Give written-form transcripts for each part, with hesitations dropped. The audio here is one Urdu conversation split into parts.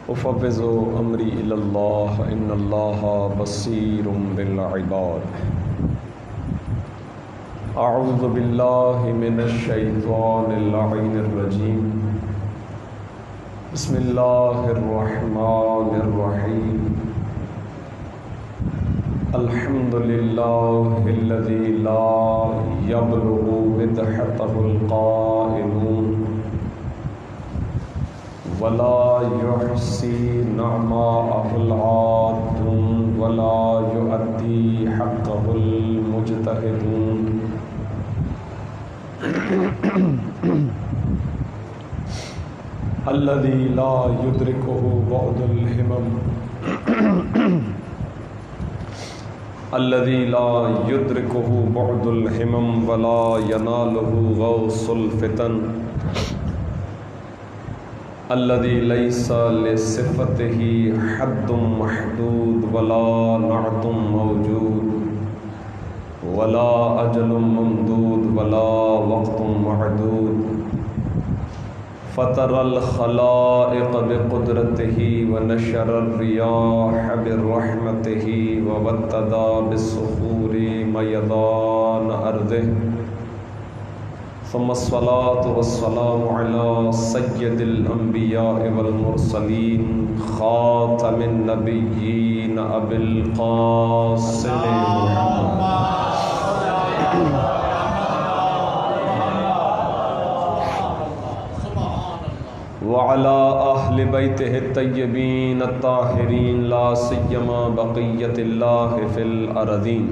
افوض امری الی اللہ ان اللہ بصیر بالعباد۔ اعوذ باللہ من الشیطان اللعین الرجیم، بسم اللہ الرحمن الرحیم۔ الحمد للہ الذی لا یبلغ مدحتہ القائلون ولا يحصي نعماءه العادون ولا يؤدي حقه المجتهدون۔ الذي لا يدركه بعد الهمم الذي لا يدركه بعد الهمم ولا يناله غوص الفتن، الذي ليس لصفته حد محدود ولا نعت موجود ولا أجل ممدود ولا وقت معدود، فطر الخلائق بقدرته ونشر الرياح برحمته ووتد بالصخور ميدان أرضه، ثم الصلاة والسلام على سيد الأنبياء والمرسلين خاتم النبيين أبي القاسم وعلى أهل بيته الطيبين الطاهرين لا سيما بقية الله في الأرضين،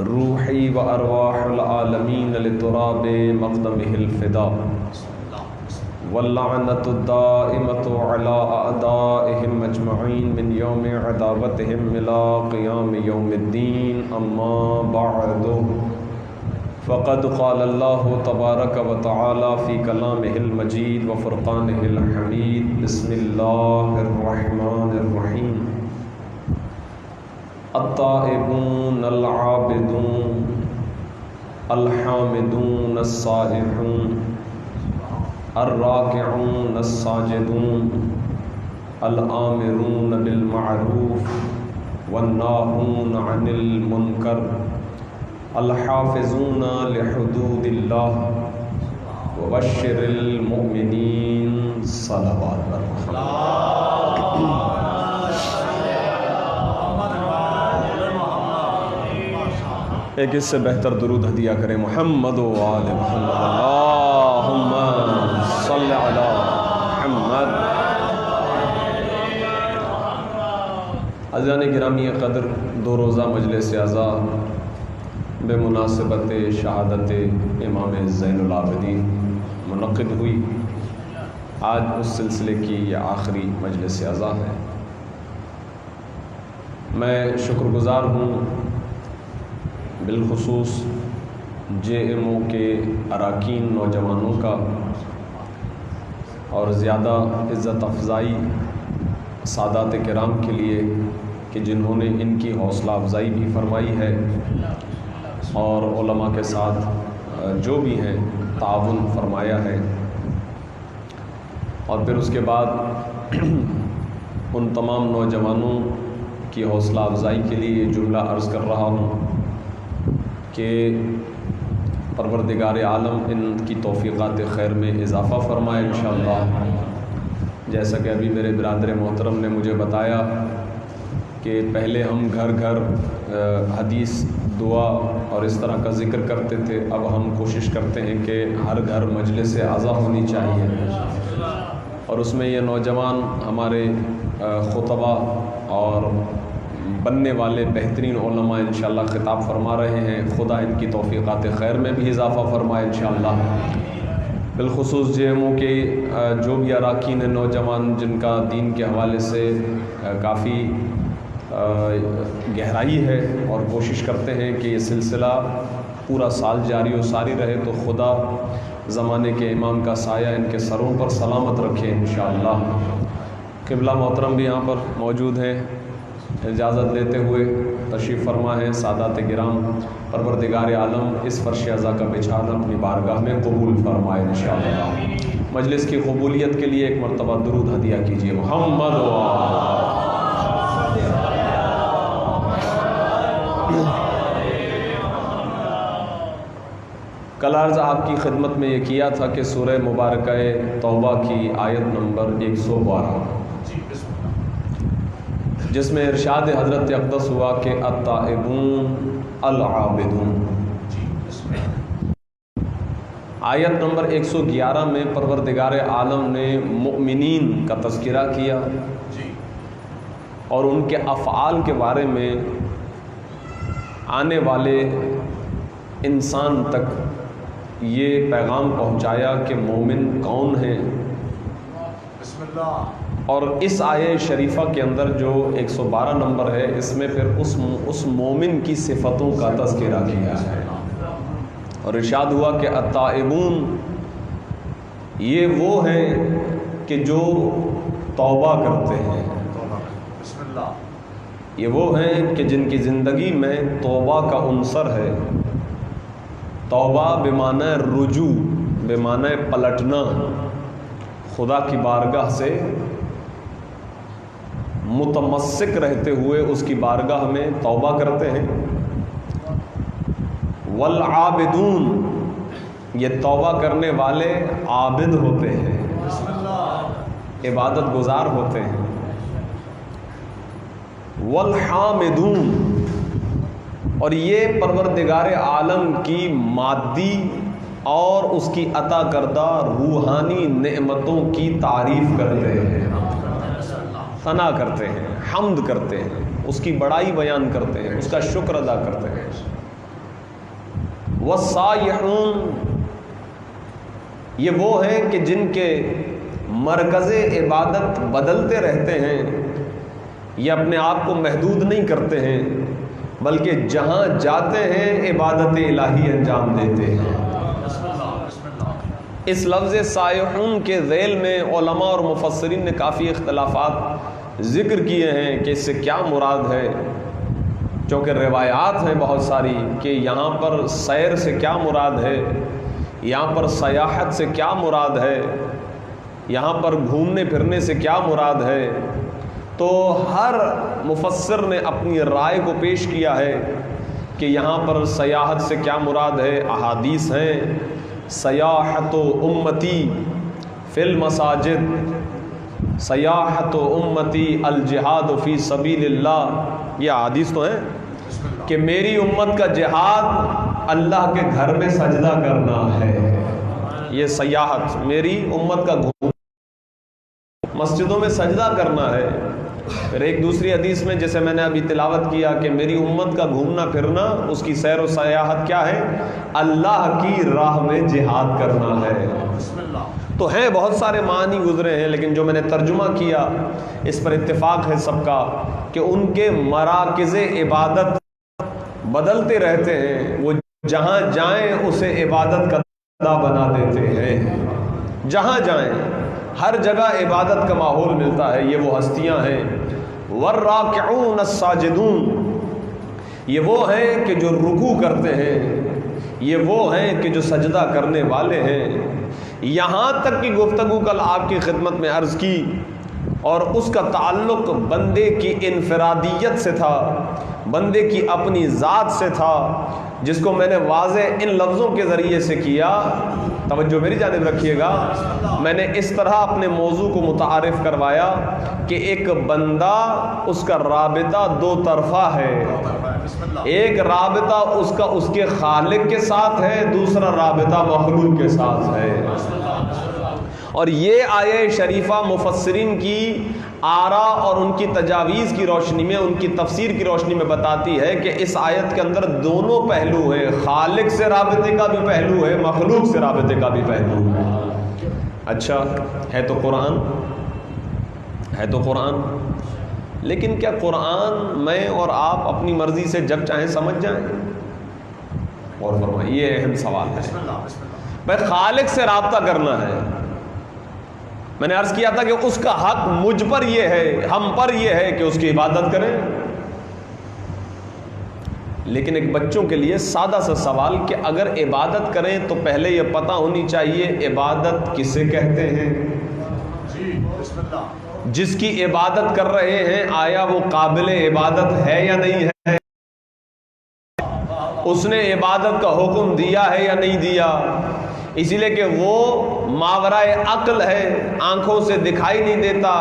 روحی و ارواح العالمین لتراب مقدمہ الفدا، واللعنۃ الدائمۃ علی اعدائہم اجمعین من یوم عداوتہم الی قیام یوم الدین، اما بعد فقد قال اللہ تبارک و تعالی فی کلامہ المجید و فرقانہ الحمید، بسم اللہ الرحمن الرحیم۔ التائبون العابدون الحامدون السائحون الراکعون الساجدون الآمرون بالمعروف والناہون عن المنکر الحافظون لحدود اللہ وبشر المؤمنین۔ صلوات ایک اس سے بہتر درود ہدیہ کریں محمد و آل محمد، اللہم صلی علی محمد۔ عزیزان گرامی قدر، دو روزہ مجلس اعزا بمناسبت شہادت امام زین العابدین منعقد ہوئی۔ آج اس سلسلے کی یہ آخری مجلس اعزا ہے۔ میں شکر گزار ہوں بالخصوص جے ایم او کے اراکین نوجوانوں کا، اور زیادہ عزت افزائی سادات کرام کے لیے کہ جنہوں نے ان کی حوصلہ افزائی بھی فرمائی ہے اور علماء کے ساتھ جو بھی ہیں تعاون فرمایا ہے۔ اور پھر اس کے بعد ان تمام نوجوانوں کی حوصلہ افزائی کے لیے یہ جملہ عرض کر رہا ہوں کہ پروردگار عالم ان کی توفیقات خیر میں اضافہ فرمائے انشاءاللہ۔ جیسا کہ ابھی میرے برادر محترم نے مجھے بتایا کہ پہلے ہم گھر گھر حدیث، دعا اور اس طرح کا ذکر کرتے تھے، اب ہم کوشش کرتے ہیں کہ ہر گھر مجلس اعزا ہونی چاہیے، اور اس میں یہ نوجوان ہمارے خطبہ اور بننے والے بہترین علماء انشاءاللہ خطاب فرما رہے ہیں۔ خدا ان کی توفیقات خیر میں بھی اضافہ فرمائے انشاءاللہ۔ بالخصوص جے ایم او کے جو بھی اراکین ہیں نوجوان، جن کا دین کے حوالے سے کافی گہرائی ہے اور کوشش کرتے ہیں کہ یہ سلسلہ پورا سال جاری و ساری رہے، تو خدا زمانے کے امام کا سایہ ان کے سروں پر سلامت رکھے انشاءاللہ۔ قبلہ محترم بھی یہاں پر موجود ہیں، اجازت لیتے ہوئے تشریف فرما ہے سادات گرام، پروردگار عالم اس فرش عزا کا بچھانا اپنی بارگاہ میں قبول فرمائے انشاءاللہ۔ مجلس کی قبولیت کے لیے ایک مرتبہ درود ہدیہ کیجیے۔ محمد کل عرض آپ کی خدمت میں یہ کیا تھا کہ سورہ مبارکہ توبہ کی آیت نمبر 112 جس میں ارشاد حضرت اقدس ہوا کہ التائبون العابدون، آیت نمبر 111 میں پروردگار عالم نے مؤمنین کا تذکرہ کیا اور ان کے افعال کے بارے میں آنے والے انسان تک یہ پیغام پہنچایا کہ مومن کون ہیں۔ بسم اللہ۔ اور اس آیہ شریفہ کے اندر جو 112 نمبر ہے اس میں پھر اس مومن کی صفتوں کا تذکرہ کیا ہے اور ارشاد ہوا کہ التائبون یہ وہ ہیں کہ جو توبہ کرتے ہیں، یہ وہ ہیں کہ جن کی زندگی میں توبہ کا عنصر ہے۔ توبہ بمعنی رجوع، بمعنی پلٹنا، خدا کی بارگاہ سے متمسک رہتے ہوئے اس کی بارگاہ میں توبہ کرتے ہیں۔ والعابدون یہ توبہ کرنے والے عابد ہوتے ہیں، عبادت گزار ہوتے ہیں۔ والحامدون اور یہ پروردگار عالم کی مادی اور اس کی عطا کردہ روحانی نعمتوں کی تعریف کرتے ہیں، ثنا کرتے ہیں، حمد کرتے ہیں، اس کی بڑائی بیان کرتے ہیں، اس کا شکر ادا کرتے ہیں۔ والسائحون یہ وہ ہیں کہ جن کے مرکز عبادت بدلتے رہتے ہیں، یہ اپنے آپ کو محدود نہیں کرتے ہیں بلکہ جہاں جاتے ہیں عبادت الہی انجام دیتے ہیں۔ اس لفظ سائحون کے ذیل میں علماء اور مفسرین نے کافی اختلافات ذکر کیے ہیں کہ اس سے کیا مراد ہے، چونکہ روایات ہیں بہت ساری کہ یہاں پر سیر سے کیا مراد ہے، یہاں پر سیاحت سے کیا مراد ہے، یہاں پر گھومنے پھرنے سے کیا مراد ہے۔ تو ہر مفسر نے اپنی رائے کو پیش کیا ہے کہ یہاں پر سیاحت سے کیا مراد ہے۔ احادیث ہیں سیاحت و امتی فی المساجد، سیاحت و امتی الجہاد فی سبیل اللہ، یہ احادیث تو ہیں کہ میری امت کا جہاد اللہ کے گھر میں سجدہ کرنا ہے۔ یہ سیاحت میری امت کا مسجدوں میں سجدہ کرنا ہے۔ پھر ایک دوسری حدیث میں جیسے میں نے ابھی تلاوت کیا کہ میری امت کا گھومنا پھرنا، اس کی سیر و سیاحت کیا ہے؟ اللہ کی راہ میں جہاد کرنا ہے۔ تو ہیں بہت سارے معنی گزرے ہیں، لیکن جو میں نے ترجمہ کیا اس پر اتفاق ہے سب کا کہ ان کے مراکز عبادت بدلتے رہتے ہیں، وہ جہاں جائیں اسے عبادت کا دہ بنا دیتے ہیں۔ جہاں جائیں ہر جگہ عبادت کا ماحول ملتا ہے۔ یہ وہ ہستیاں ہیں۔ والراکعون الساجدون یہ وہ ہیں کہ جو رکوع کرتے ہیں، یہ وہ ہیں کہ جو سجدہ کرنے والے ہیں۔ یہاں تک کی گفتگو کل آپ کی خدمت میں عرض کی اور اس کا تعلق بندے کی انفرادیت سے تھا، بندے کی اپنی ذات سے تھا، جس کو میں نے واضح ان لفظوں کے ذریعے سے کیا۔ توجہ میری جانب رکھیے گا، میں نے اس طرح اپنے موضوع کو متعارف کروایا کہ ایک بندہ، اس کا رابطہ دو طرفہ ہے۔ ایک رابطہ اس کا اس کے خالق کے ساتھ ہے، دوسرا رابطہ مخلوق کے ساتھ ہے۔ اور یہ آیہ شریفہ مفسرین کی آراء اور ان کی تجاویز کی روشنی میں، ان کی تفسیر کی روشنی میں بتاتی ہے کہ اس آیت کے اندر دونوں پہلو ہیں، خالق سے رابطے کا بھی پہلو ہے، مخلوق سے رابطے کا بھی پہلو ہے۔ اچھا ہے تو قرآن، ہے تو قرآن، لیکن کیا قرآن میں اور آپ اپنی مرضی سے جب چاہیں سمجھ جائیں؟ اور فرمائیں، یہ اہم سوال ہے۔ بھائی خالق سے رابطہ کرنا ہے، میں نے عرض کیا تھا کہ اس کا حق مجھ پر یہ ہے، ہم پر یہ ہے کہ اس کی عبادت کریں۔ لیکن ایک بچوں کے لیے سادہ سا سوال کہ اگر عبادت کریں تو پہلے یہ پتہ ہونی چاہیے عبادت کسے کہتے ہیں. جس کی عبادت کر رہے ہیں آیا وہ قابل عبادت ہے یا نہیں ہے؟ اس نے عبادت کا حکم دیا ہے یا نہیں دیا؟ اسی لیے کہ وہ ماورائے عقل ہے، آنکھوں سے دکھائی نہیں دیتا،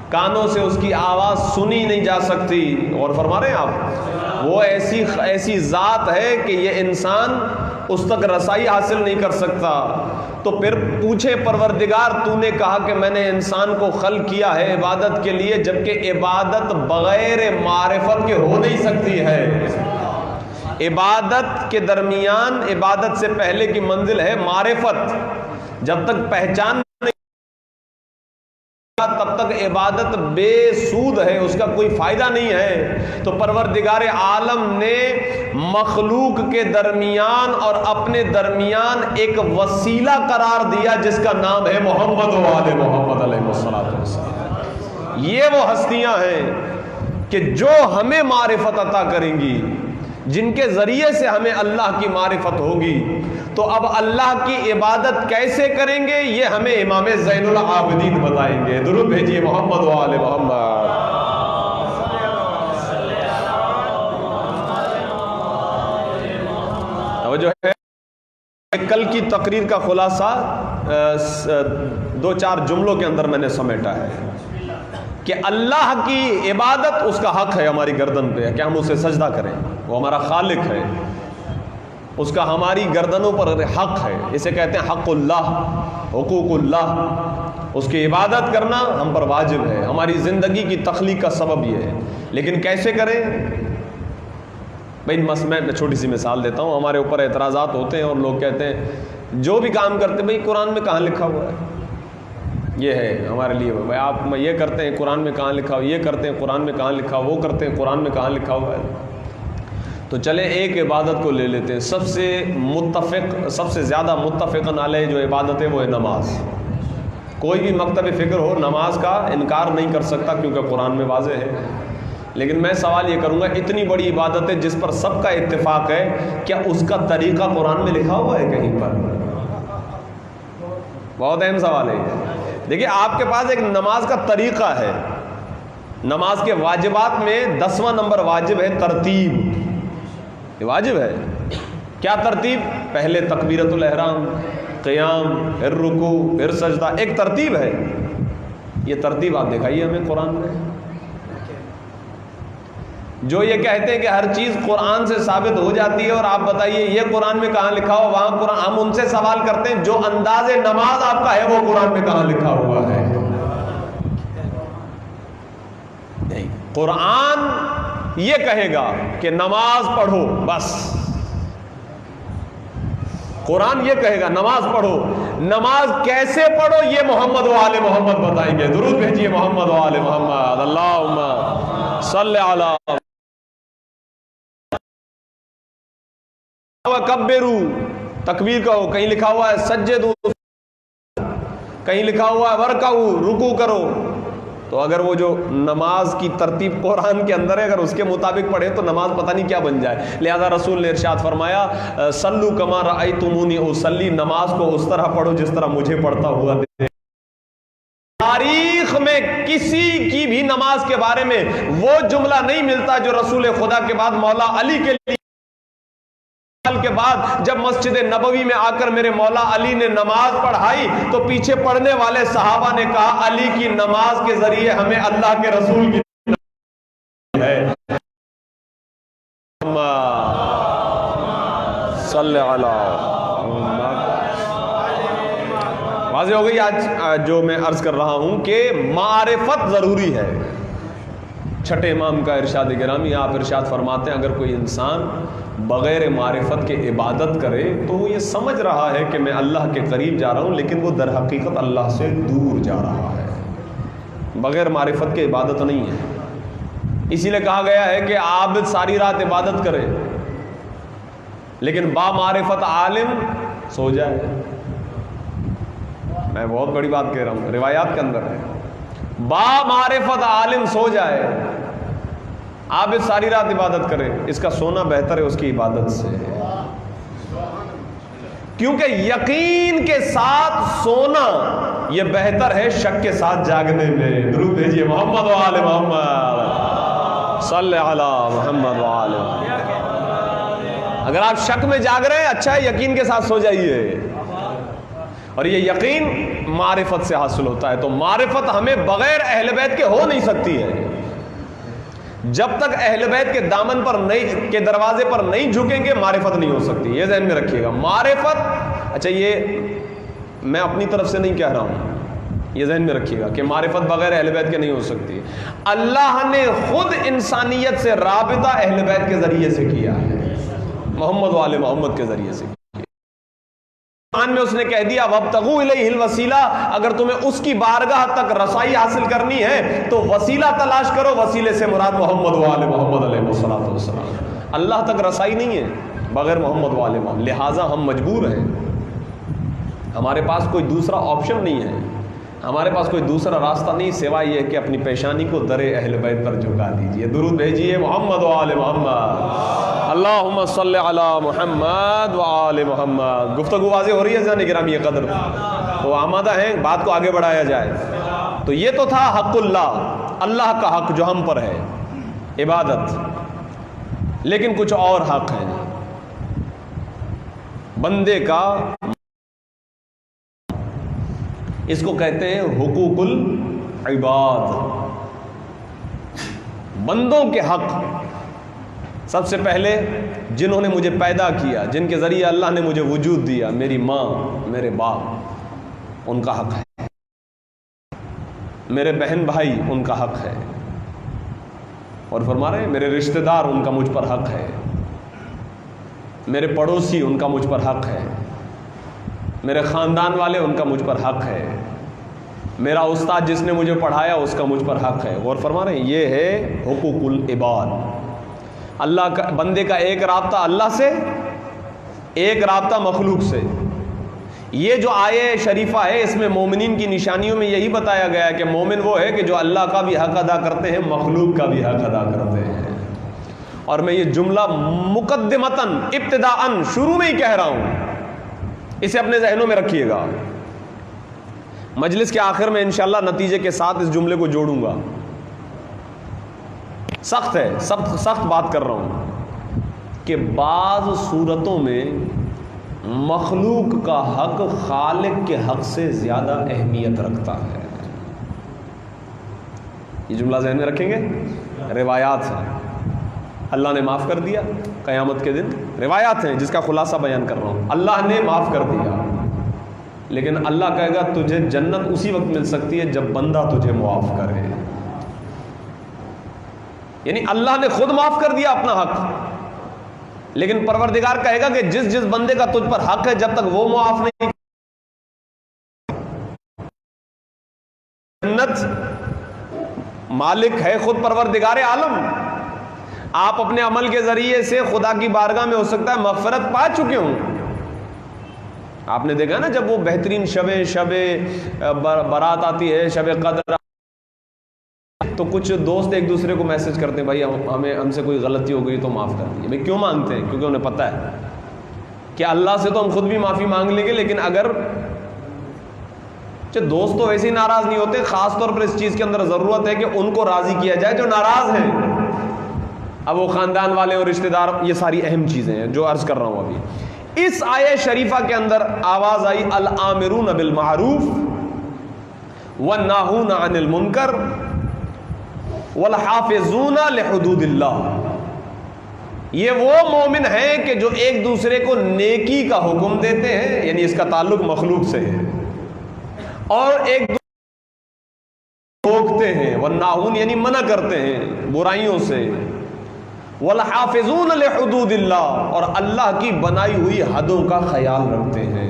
کانوں سے اس کی آواز سنی نہیں جا سکتی. اور فرما رہے ہیں آپ، وہ ایسی ذات ہے کہ یہ انسان اس تک رسائی حاصل نہیں کر سکتا. تو پھر پوچھے پروردگار تو نے کہا کہ میں نے انسان کو خلق کیا ہے عبادت کے لیے، جبکہ عبادت بغیر معرفت کے ہو نہیں سکتی ہے. عبادت کے درمیان، عبادت سے پہلے کی منزل ہے معرفت. جب تک پہچان تب تک عبادت بے سود ہے، اس کا کوئی فائدہ نہیں ہے. تو پروردگار عالم نے مخلوق کے درمیان اور اپنے درمیان ایک وسیلہ قرار دیا جس کا نام ہے محمد و آل محمد علیہ السلام. یہ وہ ہستیاں ہیں کہ جو ہمیں معرفت عطا کریں گی، جن کے ذریعے سے ہمیں اللہ کی معرفت ہوگی. تو اب اللہ کی عبادت کیسے کریں گے یہ ہمیں امام زین العابدین بتائیں گے. درود بھیجیے محمد و آل محمد. وہ جو ہے کل کی تقریر کا خلاصہ 2-4 جملوں کے اندر میں نے سمیٹا ہے کہ اللہ کی عبادت اس کا حق ہے ہماری گردن پہ کہ ہم اسے سجدہ کریں. وہ ہمارا خالق ہے، اس کا ہماری گردنوں پر حق ہے. اسے کہتے ہیں حق اللہ، حقوق اللہ. اس کی عبادت کرنا ہم پر واجب ہے. ہماری زندگی کی تخلیق کا سبب یہ ہے. لیکن کیسے کریں بھائی؟ میں چھوٹی سی مثال دیتا ہوں. ہمارے اوپر اعتراضات ہوتے ہیں اور لوگ کہتے ہیں جو بھی کام کرتے بھائی قرآن میں کہاں لکھا ہوا ہے؟ یہ ہے ہمارے لیے بھائی آپ یہ کرتے ہیں قرآن میں کہاں لکھا ہوا، یہ کرتے ہیں قرآن میں کہاں لکھا ہوا، وہ کرتے ہیں قرآن میں کہاں لکھا ہوا ہے. تو چلیں ایک عبادت کو لے لیتے ہیں. سب سے زیادہ متفق علیہ جو عبادت ہے وہ ہے نماز. کوئی بھی مکتب فکر ہو نماز کا انکار نہیں کر سکتا کیونکہ قرآن میں واضح ہے. لیکن میں سوال یہ کروں گا اتنی بڑی عبادت ہے جس پر سب کا اتفاق ہے، کیا اس کا طریقہ قرآن میں لکھا ہوا ہے کہیں پر؟ بہت اہم سوال ہے. دیکھیے آپ کے پاس ایک نماز کا طریقہ ہے. نماز کے واجبات میں 10واں نمبر واجب ہے ترتیب. یہ واجب ہے. کیا ترتیب؟ پہلے تکبیرۃ الاحرام، قیام، پھر رکوع، پھر سجدہ. ایک ترتیب ہے. یہ ترتیب آپ دکھائیے ہمیں قرآن میں. جو یہ کہتے ہیں کہ ہر چیز قرآن سے ثابت ہو جاتی ہے اور آپ بتائیے یہ قرآن میں کہاں لکھا ہو؟ وہاں قرآن. ہم ان سے سوال کرتے ہیں جو انداز نماز آپ کا ہے وہ قرآن میں کہاں لکھا ہوا ہے؟ نہیں. قرآن یہ کہے گا کہ نماز پڑھو بس. قرآن یہ کہے گا نماز پڑھو. نماز کیسے پڑھو یہ محمد و آل محمد بتائیں گے. درود بھیجیے محمد و آل محمد. اللہم صلی علی کبرو. تکبیر کہو. کہیں لکھا ہوا ہے سجدو، کہیں لکھا ہوا ہے ورکعو، رکوع کرو. تو اگر وہ جو نماز کی ترتیب قرآن کے اندر ہے اگر اس کے مطابق پڑھے تو نماز پتہ نہیں کیا بن جائے. لہذا رسول نے ارشاد فرمایا صلو کما رأیتمونی اصلی. نماز کو اس طرح پڑھو جس طرح مجھے پڑھتا ہوا دیکھا. تاریخ میں کسی کی بھی نماز کے بارے میں وہ جملہ نہیں ملتا جو رسول خدا کے بعد مولا علی کے لیے کے بعد جب مسجد نبوی میں آ کر میرے مولا علی نے نماز پڑھائی تو پیچھے پڑھنے والے صحابہ نے کہا علی کی نماز کے ذریعے ہمیں اللہ کے رسول کی ہے. صلی اللہ. واضح ہو گئی آج جو میں عرض کر رہا ہوں کہ معرفت ضروری ہے. چھٹے امام کا ارشاد گرامی آپ ارشاد فرماتے ہیں اگر کوئی انسان بغیر معرفت کے عبادت کرے تو وہ یہ سمجھ رہا ہے کہ میں اللہ کے قریب جا رہا ہوں لیکن وہ در حقیقت اللہ سے دور جا رہا ہے. بغیر معرفت کے عبادت نہیں ہے. اسی لیے کہا گیا ہے کہ عابد ساری رات عبادت کرے لیکن با معرفت عالم سو جائے. میں بہت بڑی بات کہہ رہا ہوں، روایات کے اندر ہے. با معرفت عالم سو جائے. عابد ساری رات عبادت کرے، اس کا سونا بہتر ہے اس کی عبادت سے، کیونکہ یقین کے ساتھ سونا یہ بہتر ہے شک کے ساتھ جاگنے میں۔ درود بھیجیے محمد و آل محمد، صلی علی محمد و آل محمد۔ اگر آپ شک میں جاگ رہے ہیں اچھا ہے، یقین کے ساتھ سو جائیے، اور یہ یقین معرفت سے حاصل ہوتا ہے۔ تو معرفت ہمیں بغیر اہل بیت کے ہو نہیں سکتی ہے۔ جب تک اہل بیت کے دامن پر نہیں، کے دروازے پر نہیں جھکیں گے معرفت نہیں ہو سکتی، یہ ذہن میں رکھیے گا۔ معرفت، اچھا یہ میں اپنی طرف سے نہیں کہہ رہا ہوں، یہ ذہن میں رکھیے گا کہ معرفت بغیر اہل بیت کے نہیں ہو سکتی۔ اللہ نے خود انسانیت سے رابطہ اہل بیت کے ذریعے سے کیا ہے، محمد و آل محمد کے ذریعے سے۔ قرآن میں اس نے کہہ دیا وابتغوا الیہ الوسیلہ، اگر تمہیں اس کی بارگاہ تک رسائی حاصل کرنی ہے تو وسیلہ تلاش کرو، وسیلے سے مراد محمد و آل محمد علیہ الصلوۃ والسلام۔ اللہ تک رسائی نہیں ہے بغیر محمد و آل محمد، لہٰذا ہم مجبور ہیں، ہمارے پاس کوئی دوسرا آپشن نہیں ہے، ہمارے پاس کوئی دوسرا راستہ نہیں سوائے یہ کہ اپنی پیشانی کو در اہل بیت پر جھکا دیجئے۔ درود بھیجیے محمد و آل محمد، اللہم صلی علی محمد و آل محمد۔ گفتگو واضح ہو رہی ہے جان گرامی قدر، وہ آمادہ ہیں بات کو آگے بڑھایا جائے۔ تو یہ تو تھا حق اللہ، اللہ کا حق جو ہم پر ہے عبادت، لیکن کچھ اور حق ہے بندے کا، اس کو کہتے ہیں حقوق العباد، بندوں کے حق۔ سب سے پہلے جنہوں نے مجھے پیدا کیا، جن کے ذریعے اللہ نے مجھے وجود دیا، میری ماں، میرے باپ، ان کا حق ہے، میرے بہن بھائی ان کا حق ہے، اور فرما رہے ہیں میرے رشتہ دار ان کا مجھ پر حق ہے، میرے پڑوسی ان کا مجھ پر حق ہے، میرے خاندان والے ان کا مجھ پر حق ہے، میرا استاد جس نے مجھے پڑھایا اس کا مجھ پر حق ہے۔ اور فرما رہے ہیں یہ ہے حقوق العباد۔ اللہ کا، بندے کا ایک رابطہ اللہ سے، ایک رابطہ مخلوق سے۔ یہ جو آیہ شریفہ ہے اس میں مومنین کی نشانیوں میں یہی بتایا گیا ہے کہ مومن وہ ہے کہ جو اللہ کا بھی حق ادا کرتے ہیں، مخلوق کا بھی حق ادا کرتے ہیں۔ اور میں یہ جملہ مقدمتاً، ابتداءً، شروع میں ہی کہہ رہا ہوں، اسے اپنے ذہنوں میں رکھیے گا، مجلس کے آخر میں انشاءاللہ نتیجے کے ساتھ اس جملے کو جوڑوں گا۔ سخت ہے، سخت بات کر رہا ہوں کہ بعض صورتوں میں مخلوق کا حق خالق کے حق سے زیادہ اہمیت رکھتا ہے۔ یہ جملہ ذہن میں رکھیں گے، روایات ہیں، اللہ نے معاف کر دیا قیامت کے دن، روایات ہیں جس کا خلاصہ بیان کر رہا ہوں، اللہ نے معاف کر دیا، لیکن اللہ کہے گا تجھے جنت اسی وقت مل سکتی ہے جب بندہ تجھے معاف کرے۔ یعنی اللہ نے خود معاف کر دیا اپنا حق، لیکن پروردگار کہے گا کہ جس جس بندے کا تجھ پر حق ہے جب تک وہ معاف نہیں، جنت مالک ہے خود پروردگار عالم۔ آپ اپنے عمل کے ذریعے سے خدا کی بارگاہ میں ہو سکتا ہے مغفرت پا چکے ہوں۔ آپ نے دیکھا نا جب وہ بہترین شب برات آتی ہے، شب قدر، تو کچھ دوست ایک دوسرے کو میسج کرتے ہیں بھائی ہم سے کوئی غلطی ہو گئی تو معاف کر دیجیے۔ بھائی کیوں مانگتے ہیں؟ کیونکہ انہیں پتہ ہے کہ اللہ سے تو ہم خود بھی معافی مانگ لیں گے، لیکن اگر دوست تو ویسے ہی ناراض نہیں ہوتے، خاص طور پر اس چیز کے اندر ضرورت ہے کہ ان کو راضی کیا جائے جو ناراض ہیں۔ اب وہ خاندان والے اور رشتہ دار، یہ ساری اہم چیزیں ہیں جو عرض کر رہا ہوں ابھی۔ اس آیہ شریفہ کے اندر آواز آئی الآمرون بالمعروف والناہون عن المنکر والحافظون لحدود اللہ۔ یہ وہ مومن ہیں کہ جو ایک دوسرے کو نیکی کا حکم دیتے ہیں، یعنی اس کا تعلق مخلوق سے ہے، اور ایک دوسرے کو روکتے ہیں، والناہون یعنی منع کرتے ہیں برائیوں سے، والحافظون لحدود اللہ، اور اللہ کی بنائی ہوئی حدوں کا خیال رکھتے ہیں۔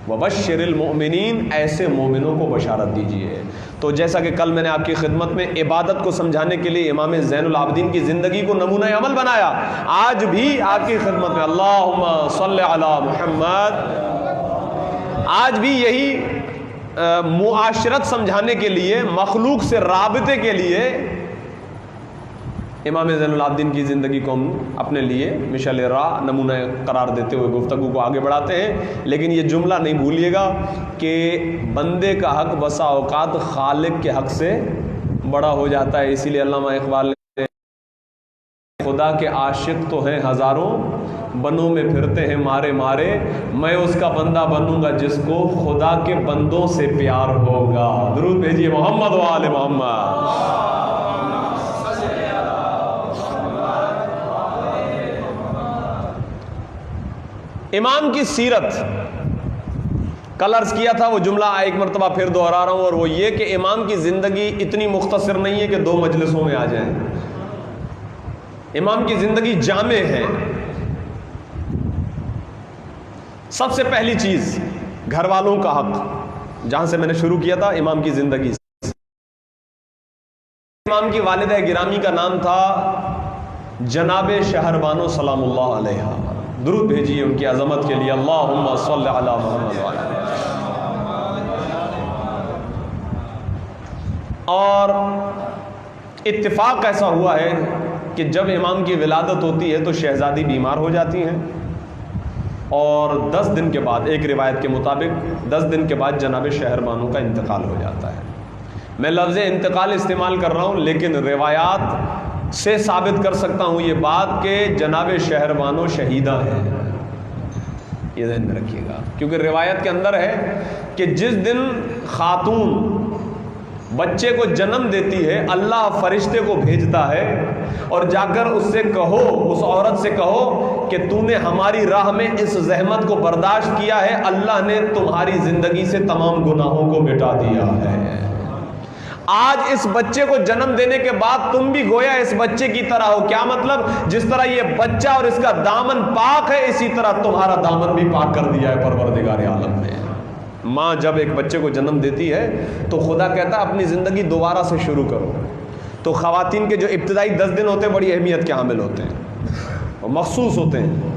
وبشر المؤمنین، ایسے مومنوں کو بشارت دیجیے۔ تو جیسا کہ کل میں نے آپ کی خدمت میں عبادت کو سمجھانے کے لیے امام زین العابدین کی زندگی کو نمونہ عمل بنایا، آج بھی آپ کی خدمت میں اللہم صلی علی محمد، آج بھی یہی معاشرت سمجھانے کے لیے، مخلوق سے رابطے کے لیے امام زین العابدین کی زندگی کو ہم اپنے لیے مشعل راہ نمونہ قرار دیتے ہوئے گفتگو کو آگے بڑھاتے ہیں، لیکن یہ جملہ نہیں بھولیے گا کہ بندے کا حق بسا اوقات خالق کے حق سے بڑا ہو جاتا ہے۔ اسی لیے علامہ اقبال نے خدا کے عاشق تو ہیں ہزاروں، بنوں میں پھرتے ہیں مارے مارے، میں اس کا بندہ بنوں گا جس کو خدا کے بندوں سے پیار ہوگا۔ درود بھیجیے محمد و آل محمد۔ امام کی سیرت کل عرض کیا تھا، وہ جملہ ایک مرتبہ پھر دہرا رہا ہوں، اور وہ یہ کہ امام کی زندگی اتنی مختصر نہیں ہے کہ 2 مجلسوں میں آ جائیں۔ امام کی زندگی جامع ہے۔ سب سے پہلی چیز گھر والوں کا حق، جہاں سے میں نے شروع کیا تھا امام کی زندگی سے۔ امام کی والدہ گرامی کا نام تھا جناب شہربانو سلام اللہ علیہ۔ درود بھیجیے ان کی عظمت کے لیے، اللہم صلی علی محمد وعلی۔ اور اتفاق ایسا ہوا ہے کہ جب امام کی ولادت ہوتی ہے تو شہزادی بیمار ہو جاتی ہیں، اور 10 دن کے بعد، ایک روایت کے مطابق 10 دن کے بعد جناب شہربانو کا انتقال ہو جاتا ہے۔ میں لفظ انتقال استعمال کر رہا ہوں، لیکن روایات سے ثابت کر سکتا ہوں یہ بات کہ جناب شہربانو شہیدہ ہیں، یہ ذہن میں رکھیے گا، کیونکہ روایت کے اندر ہے کہ جس دن خاتون بچے کو جنم دیتی ہے، اللہ فرشتے کو بھیجتا ہے اور جا کر اس سے کہو، اس عورت سے کہو کہ تو نے ہماری راہ میں اس زحمت کو برداشت کیا ہے، اللہ نے تمہاری زندگی سے تمام گناہوں کو مٹا دیا ہے۔ آج اس بچے کو جنم دینے کے بعد تم بھی گویا اس بچے کی طرح ہو۔ کیا مطلب؟ جس طرح یہ بچہ اور اس کا دامن پاک ہے، اسی طرح تمہارا دامن بھی پاک کر دیا ہے پروردگار عالم نے۔ ماں جب ایک بچے کو جنم دیتی ہے تو خدا کہتا ہے اپنی زندگی دوبارہ سے شروع کرو۔ تو خواتین کے جو ابتدائی 10 دن ہوتے ہیں بڑی اہمیت کے حامل ہوتے ہیں اور مخصوص ہوتے ہیں،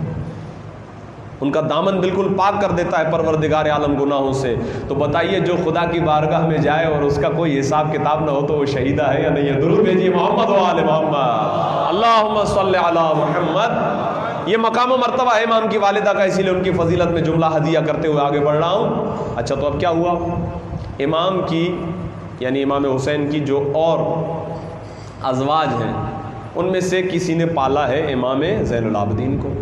ان کا دامن بالکل پاک کر دیتا ہے پروردگار عالم گناہوں سے۔ تو بتائیے جو خدا کی بارگاہ میں جائے اور اس کا کوئی حساب کتاب نہ ہو تو وہ شہیدہ ہے یا نہیں ہے؟ درود بھیجیے محمد و آل محمد، اللہم صلی علی محمد۔ یہ مقام و مرتبہ ہے امام کی والدہ کا، اسی لیے ان کی فضیلت میں جملہ ہدیہ کرتے ہوئے آگے بڑھ رہا ہوں۔ اچھا، تو اب کیا ہوا؟ امام کی یعنی امام حسین کی جو اور ازواج ہیں ان میں سے کسی نے پالا ہے امام زین العابدین کو۔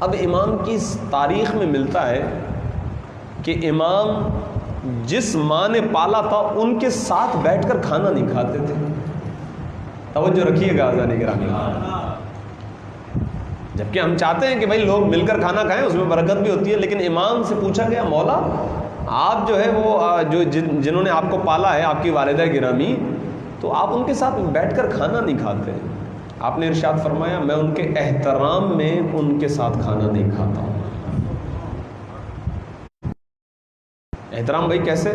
اب امام کی تاریخ میں ملتا ہے کہ امام جس ماں نے پالا تھا ان کے ساتھ بیٹھ کر کھانا نہیں کھاتے تھے۔ توجہ رکھیے گا حضرات گرامی، جبکہ ہم چاہتے ہیں کہ بھائی لوگ مل کر کھانا کھائیں، اس میں برکت بھی ہوتی ہے، لیکن امام سے پوچھا گیا مولا آپ جو ہے وہ جنہوں نے آپ کو پالا ہے، آپ کی والدہ گرامی، تو آپ ان کے ساتھ بیٹھ کر کھانا نہیں کھاتے؟ آپ نے ارشاد فرمایا میں ان کے احترام میں ان کے ساتھ کھانا نہیں کھاتا ہوں۔ احترام بھائی کیسے؟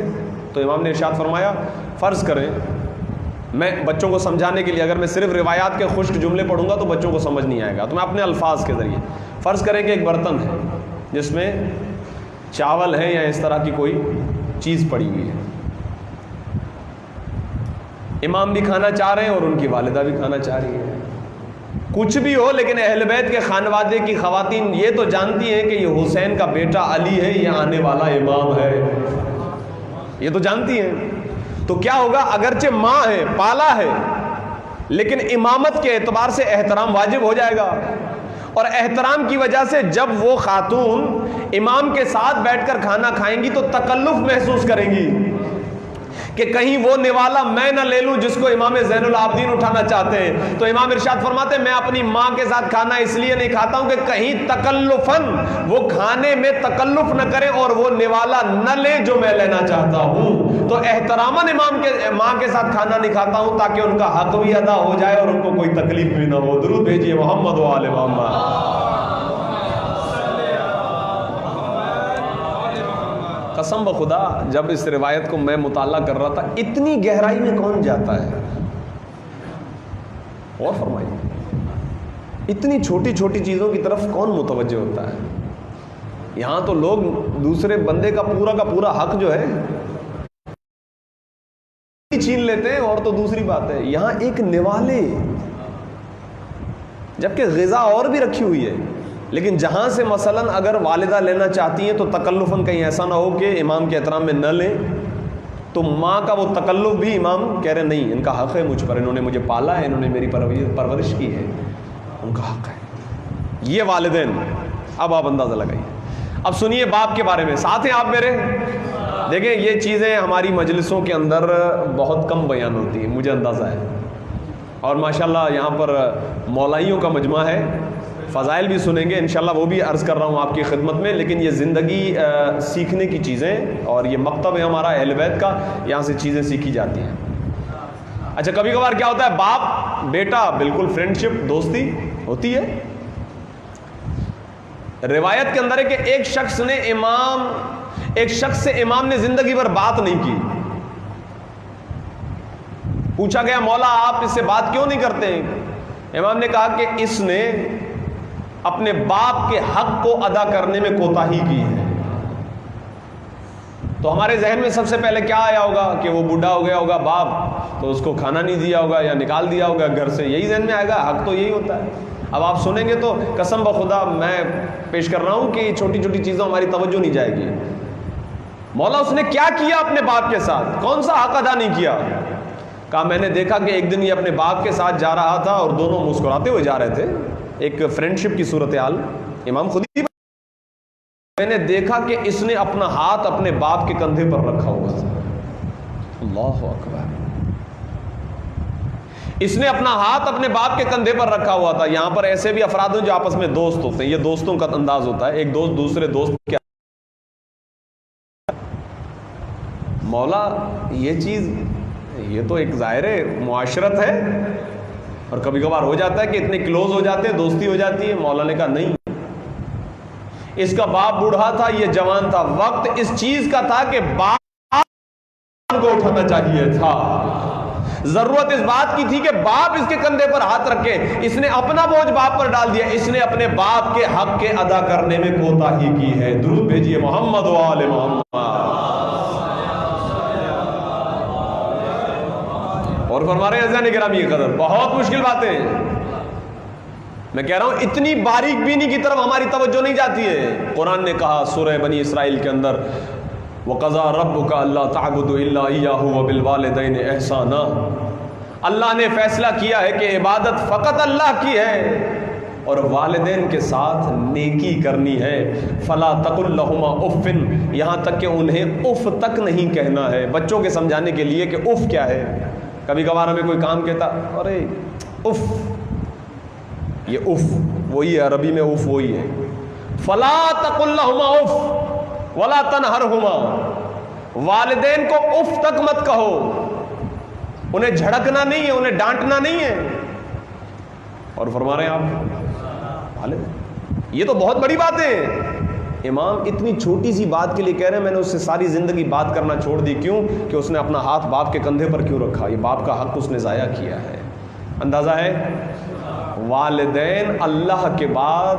تو امام نے ارشاد فرمایا فرض کریں، میں بچوں کو سمجھانے کے لیے اگر میں صرف روایات کے خشک جملے پڑھوں گا تو بچوں کو سمجھ نہیں آئے گا، تو میں اپنے الفاظ کے ذریعے فرض کریں کہ ایک برتن ہے جس میں چاول ہے یا اس طرح کی کوئی چیز پڑی ہوئی ہے، امام بھی کھانا چاہ رہے ہیں اور ان کی والدہ بھی کھانا چاہ رہی ہے، کچھ بھی ہو لیکن اہل بیت کے خانوادے کی خواتین یہ تو جانتی ہیں کہ یہ حسین کا بیٹا علی ہے، یہ آنے والا امام ہے، یہ تو جانتی ہیں۔ تو کیا ہوگا؟ اگرچہ ماں ہے، پالا ہے، لیکن امامت کے اعتبار سے احترام واجب ہو جائے گا، اور احترام کی وجہ سے جب وہ خاتون امام کے ساتھ بیٹھ کر کھانا کھائیں گی تو تکلف محسوس کریں گی کہ کہیں وہ نوالا میں نہ لے لوں جس کو امام زین العابدین اٹھانا چاہتے ہیں۔ تو امام ارشاد فرماتے ہیں میں اپنی ماں کے ساتھ کھانا اس لیے نہیں کھاتا ہوں کہ کہیں تکلفاً وہ کھانے میں تکلف نہ کرے اور وہ نوالا نہ لے جو میں لینا چاہتا ہوں۔ تو احتراماً ماں کے ساتھ کھانا نہیں کھاتا ہوں تاکہ ان کا حق بھی ادا ہو جائے اور ان کو کوئی تکلیف بھی نہ ہو۔ درود بھیجیے محمد و آل محمد۔ قسم بخدا جب اس روایت کو میں مطالعہ کر رہا تھا اتنی گہرائی میں کون جاتا ہے؟ اور فرمائیے اتنی چھوٹی چھوٹی چیزوں کی طرف کون متوجہ ہوتا ہے؟ یہاں تو لوگ دوسرے بندے کا پورا حق جو ہے چھین لیتے ہیں اور تو دوسری بات ہے، یہاں ایک نوالے، جبکہ غذا اور بھی رکھی ہوئی ہے، لیکن جہاں سے مثلا اگر والدہ لینا چاہتی ہیں تو تکلفاً کہیں ایسا نہ ہو کہ امام کے احترام میں نہ لیں، تو ماں کا وہ تکلف بھی امام کہہ رہے نہیں، ان کا حق ہے مجھ پر، انہوں نے مجھے پالا ہے، انہوں نے میری پرورش کی ہے، ان کا حق ہے۔ یہ والدین، اب آپ اندازہ لگائیے۔ اب سنیے باپ کے بارے میں، ساتھ ہیں آپ میرے؟ دیکھیں یہ چیزیں ہماری مجلسوں کے اندر بہت کم بیان ہوتی ہیں، مجھے اندازہ ہے، اور ماشاءاللہ یہاں پر مولائیوں کا مجمع ہے، فضائل بھی سنیں گے انشاءاللہ، وہ بھی عرض کر رہا ہوں آپ کی خدمت میں، لیکن یہ زندگی سیکھنے کی چیزیں، اور یہ مکتب ہے ہمارا اہل بیت کا، یہاں سے چیزیں سیکھی جاتی ہیں۔ اچھا کبھی کبھار کیا ہوتا ہے، باپ بیٹا بالکل فرینڈشپ دوستی ہوتی ہے۔ روایت کے اندر ہے کہ ایک شخص سے امام نے زندگی بھر بات نہیں کی۔ پوچھا گیا مولا آپ اس سے بات کیوں نہیں کرتے ہیں؟ امام نے کہا کہ اس نے اپنے باپ کے حق کو ادا کرنے میں کوتاہی کی ہے۔ تو ہمارے ذہن میں سب سے پہلے کیا آیا ہوگا کہ وہ بوڑھا ہو گیا ہوگا باپ، تو اس کو کھانا نہیں دیا ہوگا یا نکال دیا ہوگا گھر سے، یہی ذہن میں آئے گا، حق تو یہی ہوتا ہے۔ اب آپ سنیں گے تو قسم بخدا میں پیش کر رہا ہوں کہ یہ چھوٹی چھوٹی چیزوں ہماری توجہ نہیں جائے گی۔ مولا اس نے کیا کیا اپنے باپ کے ساتھ، کون سا حق ادا نہیں کیا؟ کہا میں نے دیکھا کہ ایک دن یہ اپنے باپ کے ساتھ جا رہا تھا اور دونوں مسکراتے ہوئے جا رہے تھے، ایک فرینڈشپ کی صورتحال، امام خود ہی میں نے دیکھا کہ اس نے اپنا ہاتھ اپنے باپ کے کندھے پر رکھا ہوا تھا۔ اللہ اکبر، اس نے اپنا ہاتھ اپنے باپ کے کندھے پر رکھا ہوا تھا۔ یہاں پر ایسے بھی افراد ہیں جو آپس میں دوست ہوتے ہیں، یہ دوستوں کا انداز ہوتا ہے، ایک دوست دوسرے دوست کیا مولا یہ چیز، یہ تو ایک ظاہر معاشرت ہے، اور کبھی کبھار ہو جاتا ہے کہ اتنے کلوز ہو جاتے ہیں، دوستی ہو جاتی ہے۔ مولا نے کہا نہیں، اس کا باپ بوڑھا تھا، یہ جوان تھا، وقت اس چیز کا تھا کہ باپ کو اٹھانا چاہیے تھا، ضرورت اس بات کی تھی کہ باپ اس کے کندھے پر ہاتھ رکھے، اس نے اپنا بوجھ باپ پر ڈال دیا، اس نے اپنے باپ کے حق کے ادا کرنے میں کوتاہی کی ہے۔ درود بھیجیے محمد و آل محمد۔ اور فرما رہے ہیں عزیزان کرام یہ قدر بہت مشکل باتیں، میں کہہ رہا ہوں اتنی باریک بینی کی طرف ہماری توجہ نہیں جاتی ہے۔ قرآن نے کہا سورہ بنی اسرائیل کے اندر وَقَضَىٰ رَبُّكَ أَلَّا تَعْبُدُوا إِلَّا إِيَّاهُ وَبِالْوَالِدَيْنِ إِحْسَانًا، اللہ نے فیصلہ کیا ہے کہ عبادت فقط اللہ کی ہے اور والدین کے ساتھ نیکی کرنی ہے۔ فَلَا تَقُل لَّهُمَا أُفٍّ، یہاں تک کہ انہیں اف تک نہیں کہنا ہے، بچوں کے سمجھانے کے لیے کہ اف کیا ہے۔ کبھی کبھار ہمیں کوئی کام کہتا ارے اف، یہ اف وہی ہے، عربی میں اف وہی ہے۔ فَلَا تَقُل لَّهُمَا أُفٍّ وَلَا تَنْهَرْهُمَا، والدین کو اف تک مت کہو، انہیں جھڑکنا نہیں ہے، انہیں ڈانٹنا نہیں ہے۔ اور فرما رہے ہیں آپ والد، یہ تو بہت بڑی بات ہے۔ امام اتنی چھوٹی سی بات کے لیے کہہ رہے ہیں میں نے اس سے ساری زندگی بات کرنا چھوڑ دی، کیوں کہ اس نے اپنا ہاتھ باپ کے کندھے پر کیوں رکھا، یہ باپ کا حق اس نے ضائع کیا ہے۔ اندازہ ہے والدین اللہ کے بعد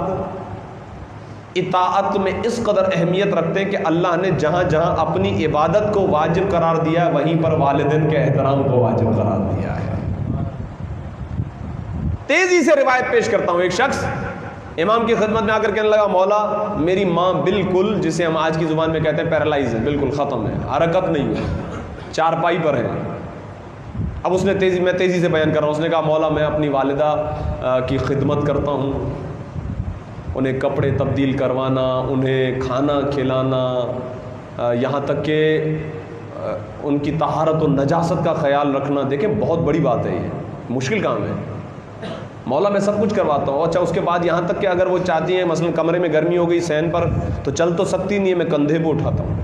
اطاعت میں اس قدر اہمیت رکھتے ہیں کہ اللہ نے جہاں جہاں اپنی عبادت کو واجب قرار دیا ہے وہیں پر والدین کے احترام کو واجب قرار دیا ہے۔ تیزی سے روایت پیش کرتا ہوں، ایک شخص امام کی خدمت میں آ کر کہنے لگا مولا میری ماں بالکل، جسے ہم آج کی زبان میں کہتے ہیں پیرالائز ہے، بالکل ختم ہے، حرکت نہیں ہے، چارپائی پر ہے۔ اب اس نے میں تیزی سے بیان کر رہا ہوں، اس نے کہا مولا میں اپنی والدہ کی خدمت کرتا ہوں، انہیں کپڑے تبدیل کروانا، انہیں کھانا کھلانا، یہاں تک کہ ان کی طہارت و نجاست کا خیال رکھنا۔ دیکھیں بہت بڑی بات ہے، یہ مشکل کام ہے۔ مولا میں سب کچھ کرواتا ہوں، اچھا اس کے بعد یہاں تک کہ اگر وہ چاہتی ہیں مثلا کمرے میں گرمی ہو گئی صحن پر تو چل تو سکتی نہیں ہے، میں کندھے پہ اٹھاتا ہوں،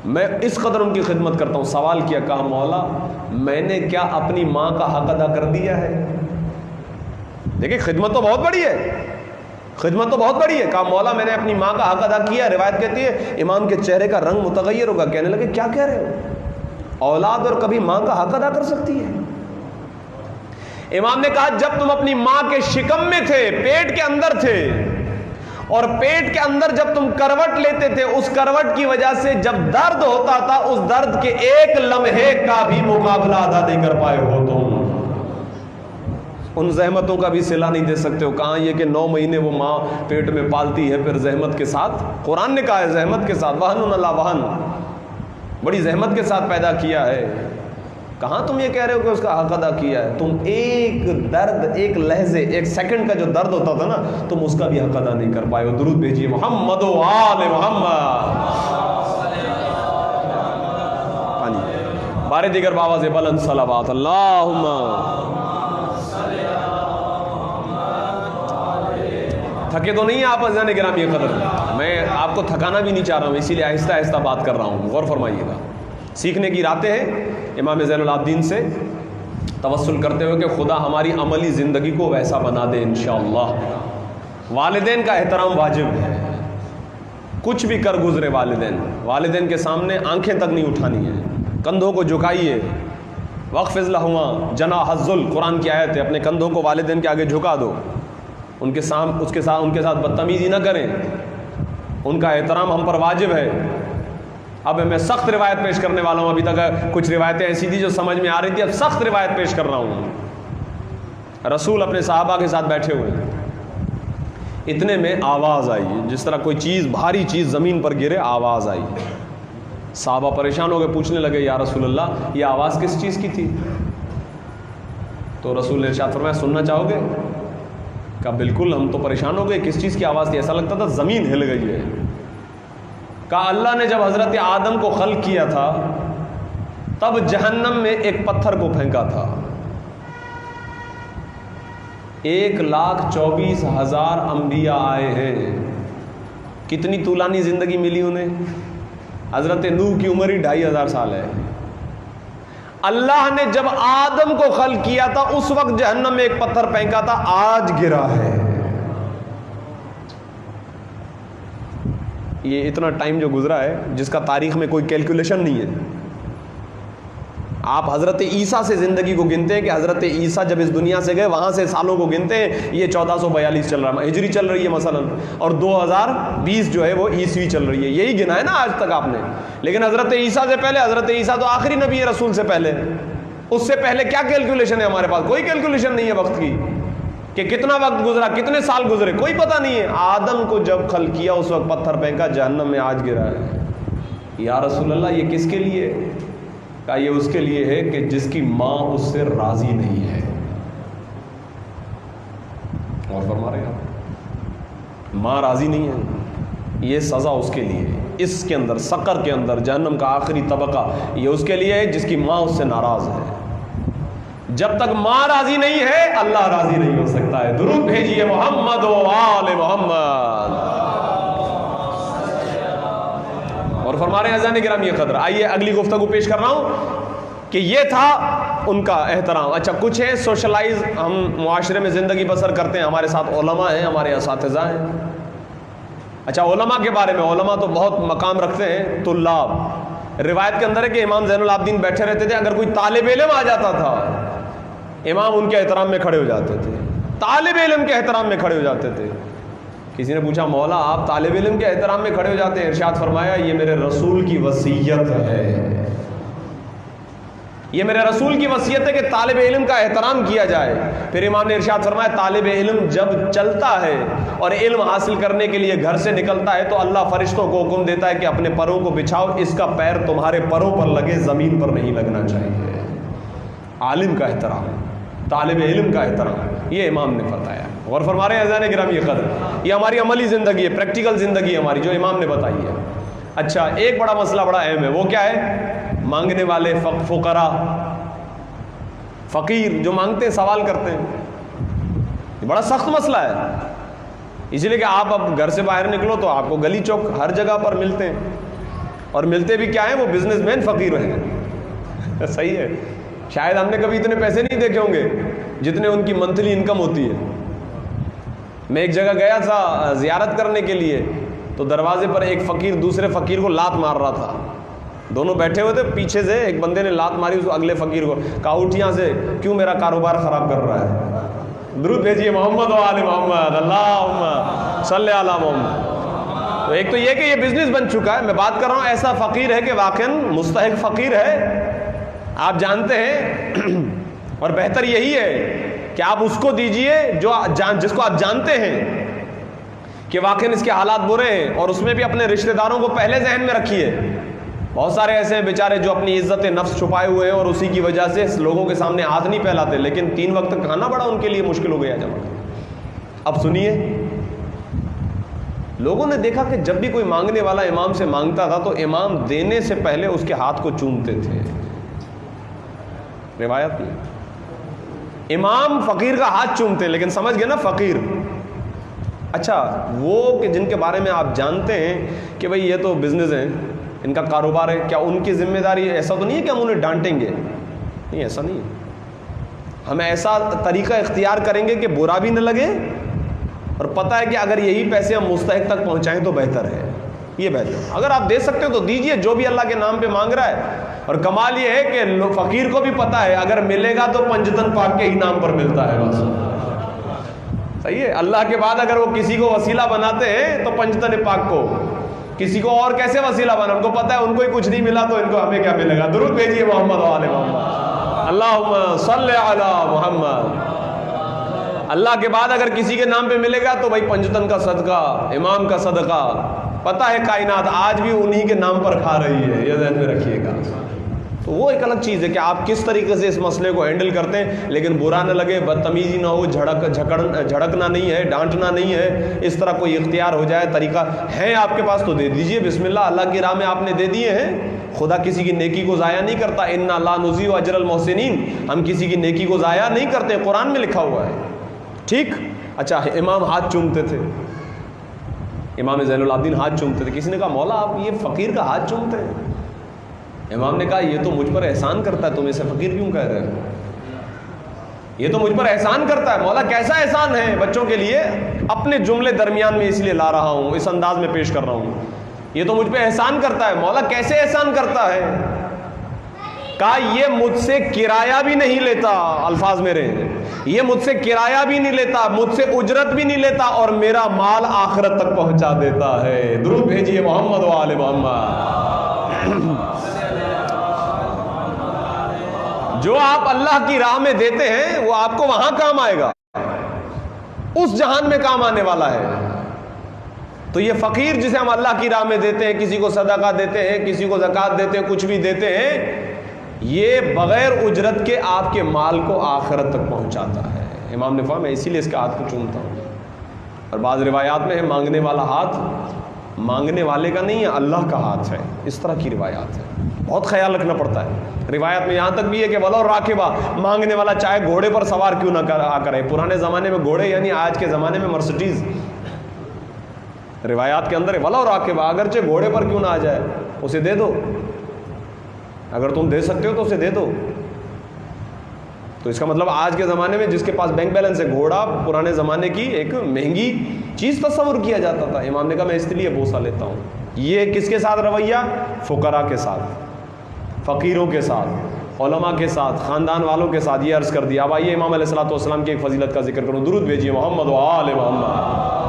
میں اس قدر ان کی خدمت کرتا ہوں۔ سوال کیا، کہا مولا میں نے کیا اپنی ماں کا حق ادا کر دیا ہے؟ دیکھیں خدمت تو بہت بڑی ہے، خدمت تو بہت بڑی ہے۔ کہا مولا میں نے اپنی ماں کا حق ادا کیا۔ روایت کہتی ہے امام کے چہرے کا رنگ متغیر ہوگا، کہنے لگے کیا کہہ رہے ہو، اولاد اور کبھی ماں کا حق ادا کر سکتی ہے؟ امام نے کہا جب تم اپنی ماں کے شکم میں تھے، پیٹ کے اندر تھے، اور پیٹ کے اندر جب تم کروٹ لیتے تھے اس کروٹ کی وجہ سے جب درد ہوتا تھا اس درد کے ایک لمحے کا بھی مقابلہ ادا نہیں کر پائے ہو تم، ان زحمتوں کا بھی صلہ نہیں دے سکتے ہو. کہاں یہ کہ 9 مہینے وہ ماں پیٹ میں پالتی ہے پھر زحمت کے ساتھ، قرآن نے کہا ہے زحمت کے ساتھ، وہن لا وہن، بڑی زحمت کے ساتھ پیدا کیا ہے. کہاں تم یہ کہہ رہے ہو کہ اس کا حق ادا کیا ہے؟ تم ایک درد، ایک لحظے، ایک سیکنڈ کا جو درد ہوتا تھا نا تم اس کا بھی حق ادا نہیں کر پائے ہو. درود بھیجیے محمد و آل محمد. بارے دیگر بابا سے بلند صلوات. اللہم تھکے تو نہیں ہیں آپ عزیزان گرامی قدر؟ میں آپ کو تھکانا بھی نہیں چاہ رہا ہوں، اسی لیے آہستہ آہستہ بات کر رہا ہوں، غور فرمائیے گا. سیکھنے کی راتیں ہیں امام زین العابدین سے توسل کرتے ہوئے کہ خدا ہماری عملی زندگی کو ویسا بنا دے انشاءاللہ. والدین کا احترام واجب ہے، کچھ بھی کر گزرے والدین کے سامنے آنکھیں تک نہیں اٹھانی ہے، کندھوں کو جھکائیے. وَاخْفِضْ لَهُمَا جَنَاحَ الذُّلِّ، قرآن کی آیت ہے. اپنے کندھوں کو والدین کے آگے جھکا دو، ان کے ساتھ بدتمیزی نہ کریں، ان کا احترام ہم پر واجب ہے. اب میں سخت روایت پیش کرنے والا ہوں، ابھی تک کچھ روایتیں ایسی تھی جو سمجھ میں آ رہی تھی، اب سخت روایت پیش کر رہا ہوں. رسول اپنے صحابہ کے ساتھ بیٹھے ہوئے، اتنے میں آواز آئی، جس طرح کوئی چیز بھاری چیز زمین پر گرے، آواز آئی. صحابہ پریشان ہو گئے، پوچھنے لگے یا رسول اللہ یہ آواز کس چیز کی تھی؟ تو رسول نے ارشاد فرمایا سننا چاہو گے؟ کہا بالکل. ہم تو پریشان ہو گئے، کس چیز کی آواز تھی؟ ایسا لگتا تھا زمین ہل گئی ہے. کہا اللہ نے جب حضرت آدم کو خلق کیا تھا تب جہنم میں ایک پتھر کو پھینکا تھا. 1,24,000 انبیاء آئے ہیں. کتنی طولانی زندگی ملی انہیں؟ حضرت نوح کی عمر ہی 2,500 سال ہے. اللہ نے جب آدم کو خلق کیا تھا اس وقت جہنم میں ایک پتھر پھینکا تھا، آج گرا ہے. یہ اتنا ٹائم جو گزرا ہے جس کا تاریخ میں کوئی کیلکولیشن نہیں ہے. آپ حضرت عیسیٰ سے زندگی کو گنتے ہیں کہ حضرت عیسیٰ جب اس دنیا سے گئے وہاں سے سالوں کو گنتے ہیں، یہ 1442 چل رہا ہے، ہجری چل رہی ہے مثلا، اور 2020 جو ہے وہ عیسوی چل رہی ہے. یہی گنا ہے نا آج تک آپ نے. لیکن حضرت عیسیٰ سے پہلے، حضرت عیسیٰ تو آخری نبی ہے رسول سے پہلے، اس سے پہلے کیا کیلکولیشن ہے ہمارے پاس؟ کوئی کیلکولیشن نہیں ہے وقت کی کہ کتنا وقت گزرا، کتنے سال گزرے، کوئی پتہ نہیں ہے. آدم کو جب خلق کیا اس وقت پتھر پھینکا، جہنم میں آج گرا ہے. یا رسول اللہ یہ کس کے لیے؟ کہا یہ اس کے لیے ہے کہ جس کی ماں اس سے راضی نہیں ہے. اور فرما رہے ہیں ماں راضی نہیں ہے، یہ سزا اس کے لیے ہے. اس کے اندر، سقر کے اندر، جہنم کا آخری طبقہ یہ اس کے لیے ہے جس کی ماں اس سے ناراض ہے. جب تک ماں راضی نہیں ہے اللہ راضی نہیں ہو سکتا ہے. درود بھیجیے محمد و آل محمد. اور فرما رہے ہیں اذان گرامی قدر. آئیے اگلی گفتگو پیش کر رہا ہوں کہ یہ تھا ان کا احترام. اچھا کچھ ہے سوشلائز، ہم معاشرے میں زندگی بسر کرتے ہیں، ہمارے ساتھ علماء ہیں، ہمارے اساتذہ ہیں. اچھا علماء کے بارے میں، علماء تو بہت مقام رکھتے ہیں. طلاب، روایت کے اندر ہے کہ امام زین العابدین بیٹھے رہتے تھے، اگر کوئی طالب علم آ جاتا تھا امام ان کے احترام میں کھڑے ہو جاتے تھے، طالب علم کے احترام میں کھڑے ہو جاتے تھے. کسی نے پوچھا مولا آپ طالب علم کے احترام میں کھڑے ہو جاتے ہیں؟ ارشاد فرمایا یہ میرے رسول کی وصیت ہے، یہ میرے رسول کی وصیت ہے کہ طالب علم کا احترام کیا جائے. پھر امام نے ارشاد فرمایا طالب علم جب چلتا ہے اور علم حاصل کرنے کے لیے گھر سے نکلتا ہے تو اللہ فرشتوں کو حکم دیتا ہے کہ اپنے پروں کو بچھاؤ، اس کا پیر تمہارے پروں پر لگے، زمین پر نہیں لگنا چاہیے. عالم کا احترام، طالب علم کا احترام، یہ امام نے بتایا. اور فرما رہے ہیں اذان گرامی قدر، یہ ہماری عملی زندگی ہے، پریکٹیکل زندگی ہے ہماری، جو امام نے بتائی ہے. اچھا ایک بڑا مسئلہ بڑا اہم ہے، وہ کیا ہے؟ مانگنے والے فقراء، فقیر جو مانگتے ہیں، سوال کرتے ہیں. یہ بڑا سخت مسئلہ ہے، اس لیے کہ آپ اب گھر سے باہر نکلو تو آپ کو گلی چوک ہر جگہ پر ملتے ہیں، اور ملتے بھی کیا ہیں؟ وہ بزنس مین فقیر ہیں. صحیح ہے. شاید ہم نے کبھی اتنے پیسے نہیں دیکھے ہوں گے جتنے ان کی منتھلی انکم ہوتی ہے. میں ایک جگہ گیا تھا زیارت کرنے کے لیے، تو دروازے پر ایک فقیر دوسرے فقیر کو لات مار رہا تھا. دونوں بیٹھے ہوئے تھے، پیچھے سے ایک بندے نے لات ماری اس اگلے فقیر کو، کہا اٹھ یہاں سے، کیوں میرا کاروبار خراب کر رہا ہے. درود بھیجیے محمد و آل محمد. اللہم صلی اللہ محمد. تو ایک تو یہ کہ یہ بزنس بن چکا ہے. میں بات کر رہا ہوں ایسا فقیر ہے کہ واقعاً مستحق فقیر ہے, آپ جانتے ہیں, اور بہتر یہی ہے کہ آپ اس کو دیجئے جس کو آپ جانتے ہیں کہ واقعاً اس کے حالات برے ہیں, اور اس میں بھی اپنے رشتہ داروں کو پہلے ذہن میں رکھیے. بہت سارے ایسے ہیں بیچارے جو اپنی عزت نفس چھپائے ہوئے ہیں اور اسی کی وجہ سے لوگوں کے سامنے ہاتھ نہیں پھیلاتے, لیکن 3 وقت کھانا بڑا ان کے لیے مشکل ہو گیا جمع. اب سنیے, لوگوں نے دیکھا کہ جب بھی کوئی مانگنے والا امام سے مانگتا تھا تو امام دینے سے پہلے اس کے ہاتھ کو چومتے تھے. روایت میں امام فقیر کا ہاتھ چومتے, لیکن سمجھ گئے نا فقیر. اچھا وہ کہ جن کے بارے میں آپ جانتے ہیں کہ بھئی یہ تو بزنس ہے, ان کا کاروبار ہے, کیا ان کی ذمہ داری ایسا تو نہیں ہے کہ ہم انہیں ڈانٹیں گے؟ نہیں, ایسا نہیں ہے. ہم ایسا طریقہ اختیار کریں گے کہ برا بھی نہ لگے, اور پتہ ہے کہ اگر یہی پیسے ہم مستحق تک پہنچائیں تو بہتر ہے. یہ بہتر, اگر آپ دے سکتے ہو تو دیجئے جو بھی اللہ کے نام پہ مانگ رہا ہے. اور کمال یہ ہے کہ فقیر کو بھی پتہ ہے اگر ملے گا تو پنجتن پاک کے ہی نام پر ملتا ہے. بس صحیح ہے. اللہ کے بعد اگر وہ کسی کو وسیلہ بناتے ہیں تو پنجتن پاک کو, کسی کو اور کیسے وسیلہ بنا؟ ان کو پتہ ہے ان کو ہی کچھ نہیں ملا تو ان کو ہمیں کیا ملے گا. درود بھیجیے محمد و آل محمد, اللہم صلی علی محمد. اللہ کے بعد اگر کسی کے نام پہ ملے گا تو بھائی پنجتن کا صدقہ, امام کا صدقہ. پتہ ہے کائنات آج بھی انہی کے نام پر کھا رہی ہے, یہ ذہن میں رکھیے گا. تو وہ ایک الگ چیز ہے کہ آپ کس طریقے سے اس مسئلے کو ہینڈل کرتے ہیں, لیکن برا نہ لگے, بدتمیزی نہ ہو, جھڑکنا نہیں ہے, ڈانٹنا نہیں ہے. اس طرح کوئی اختیار ہو جائے طریقہ ہے آپ کے پاس تو دے دیجئے, بسم اللہ, اللہ کی راہ میں آپ نے دے دیے ہیں. خدا کسی کی نیکی کو ضائع نہیں کرتا. انا لا نضیع اجر المحسنین, ہم کسی کی نیکی کو ضائع نہیں کرتے, قرآن میں لکھا ہوا ہے. ٹھیک. اچھا امام ہاتھ چومتے تھے, امام زین العابدین ہاتھ چومتے تھے. کسی نے کہا مولا آپ یہ فقیر کا ہاتھ چومتے ہیں؟ امام نے کہا یہ تو مجھ پر احسان کرتا ہے, تم اسے فقیر کیوں کہہ رہے ہو؟ یہ تو مجھ پر احسان کرتا ہے. مولا کیسا احسان ہے؟ بچوں کے لیے اپنے جملے درمیان میں اس لیے لا رہا ہوں, اس انداز میں پیش کر رہا ہوں. یہ تو مجھ پہ احسان کرتا ہے. مولا کیسے احسان کرتا ہے؟ کہا یہ مجھ سے کرایہ بھی نہیں لیتا, الفاظ میرے, یہ مجھ سے کرایہ بھی نہیں لیتا, مجھ سے اجرت بھی نہیں لیتا, اور میرا مال آخرت تک پہنچا دیتا ہے. درود بھیجیے محمد و آل محمد. جو آپ اللہ کی راہ میں دیتے ہیں وہ آپ کو وہاں کام آئے گا, اس جہان میں کام آنے والا ہے. تو یہ فقیر جسے ہم اللہ کی راہ میں دیتے ہیں, کسی کو صدقہ دیتے ہیں, کسی کو زکوٰۃ دیتے ہیں, کچھ بھی دیتے ہیں, یہ بغیر اجرت کے آپ کے مال کو آخرت تک پہنچاتا ہے. امام نے فرمایا میں اسی لیے اس کے ہاتھ کو چومتا ہوں. اور بعض روایات میں ہے مانگنے والا ہاتھ مانگنے والے کا نہیں ہے, اللہ کا ہاتھ ہے. اس طرح کی روایات ہے, بہت خیال رکھنا پڑتا ہے. روایت میں یہاں تک بھی ہے کہ ولو راکبہ, مانگنے والا چاہے گھوڑے پر سوار کیوں نہ کرے. پرانے زمانے میں گھوڑے یعنی آج کے زمانے میں مرسڈیز. روایات کے اندر ہے ولو راکبہ, اگرچہ گھوڑے پر کیوں نہ آ جائے, اسے دے دو. اگر تم دے سکتے ہو تو اسے دے دو. تو اس کا مطلب آج کے زمانے میں جس کے پاس بینک بیلنس ہے, گھوڑا پرانے زمانے کی ایک مہنگی چیز تصور کیا جاتا تھا. امام نے کہا میں اس لیے بوسہ لیتا ہوں. یہ کس کے ساتھ رویہ؟ فقراء کے ساتھ, فقیروں کے ساتھ, علماء کے ساتھ, خاندان والوں کے ساتھ. یہ عرض کر دیا. اب آئیے امام علیہ الصلوۃ والسلام کی ایک فضیلت کا ذکر کروں. درود بھیجیے محمد و آل محمد.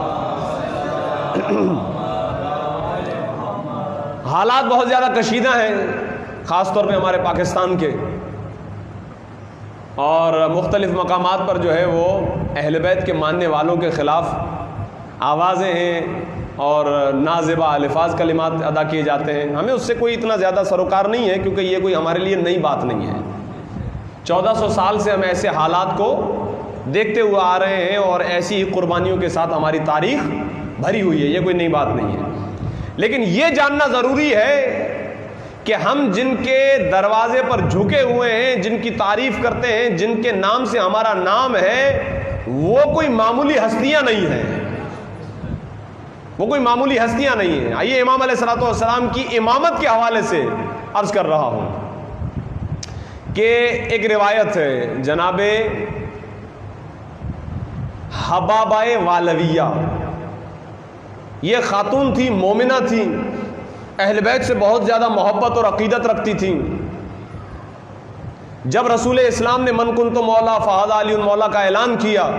حالات بہت زیادہ کشیدہ ہیں, خاص طور پہ ہمارے پاکستان کے, اور مختلف مقامات پر جو ہے وہ اہل بیت کے ماننے والوں کے خلاف آوازیں ہیں اور نازیبا الفاظ کلمات ادا کیے جاتے ہیں. ہمیں اس سے کوئی اتنا زیادہ سروکار نہیں ہے, کیونکہ یہ کوئی ہمارے لیے نئی بات نہیں ہے. 1400 سال سے ہم ایسے حالات کو دیکھتے ہوئے آ رہے ہیں, اور ایسی ہی قربانیوں کے ساتھ ہماری تاریخ بھری ہوئی ہے. یہ کوئی نئی بات نہیں ہے. لیکن یہ جاننا ضروری ہے کہ ہم جن کے دروازے پر جھکے ہوئے ہیں, جن کی تعریف کرتے ہیں, جن کے نام سے ہمارا نام ہے, وہ کوئی معمولی ہستیاں نہیں ہیں. وہ کوئی معمولی ہستیاں نہیں ہیں. آئیے امام علیہ الصلوۃ والسلام کی امامت کے حوالے سے عرض کر رہا ہوں کہ ایک روایت ہے جناب حبابہ والویہ. یہ خاتون تھی, مومنہ تھی, اہل بیت سے بہت زیادہ محبت اور عقیدت رکھتی تھیں. جب رسول اسلام نے من کنت مولا فہذا علی مولا کا اعلان کیا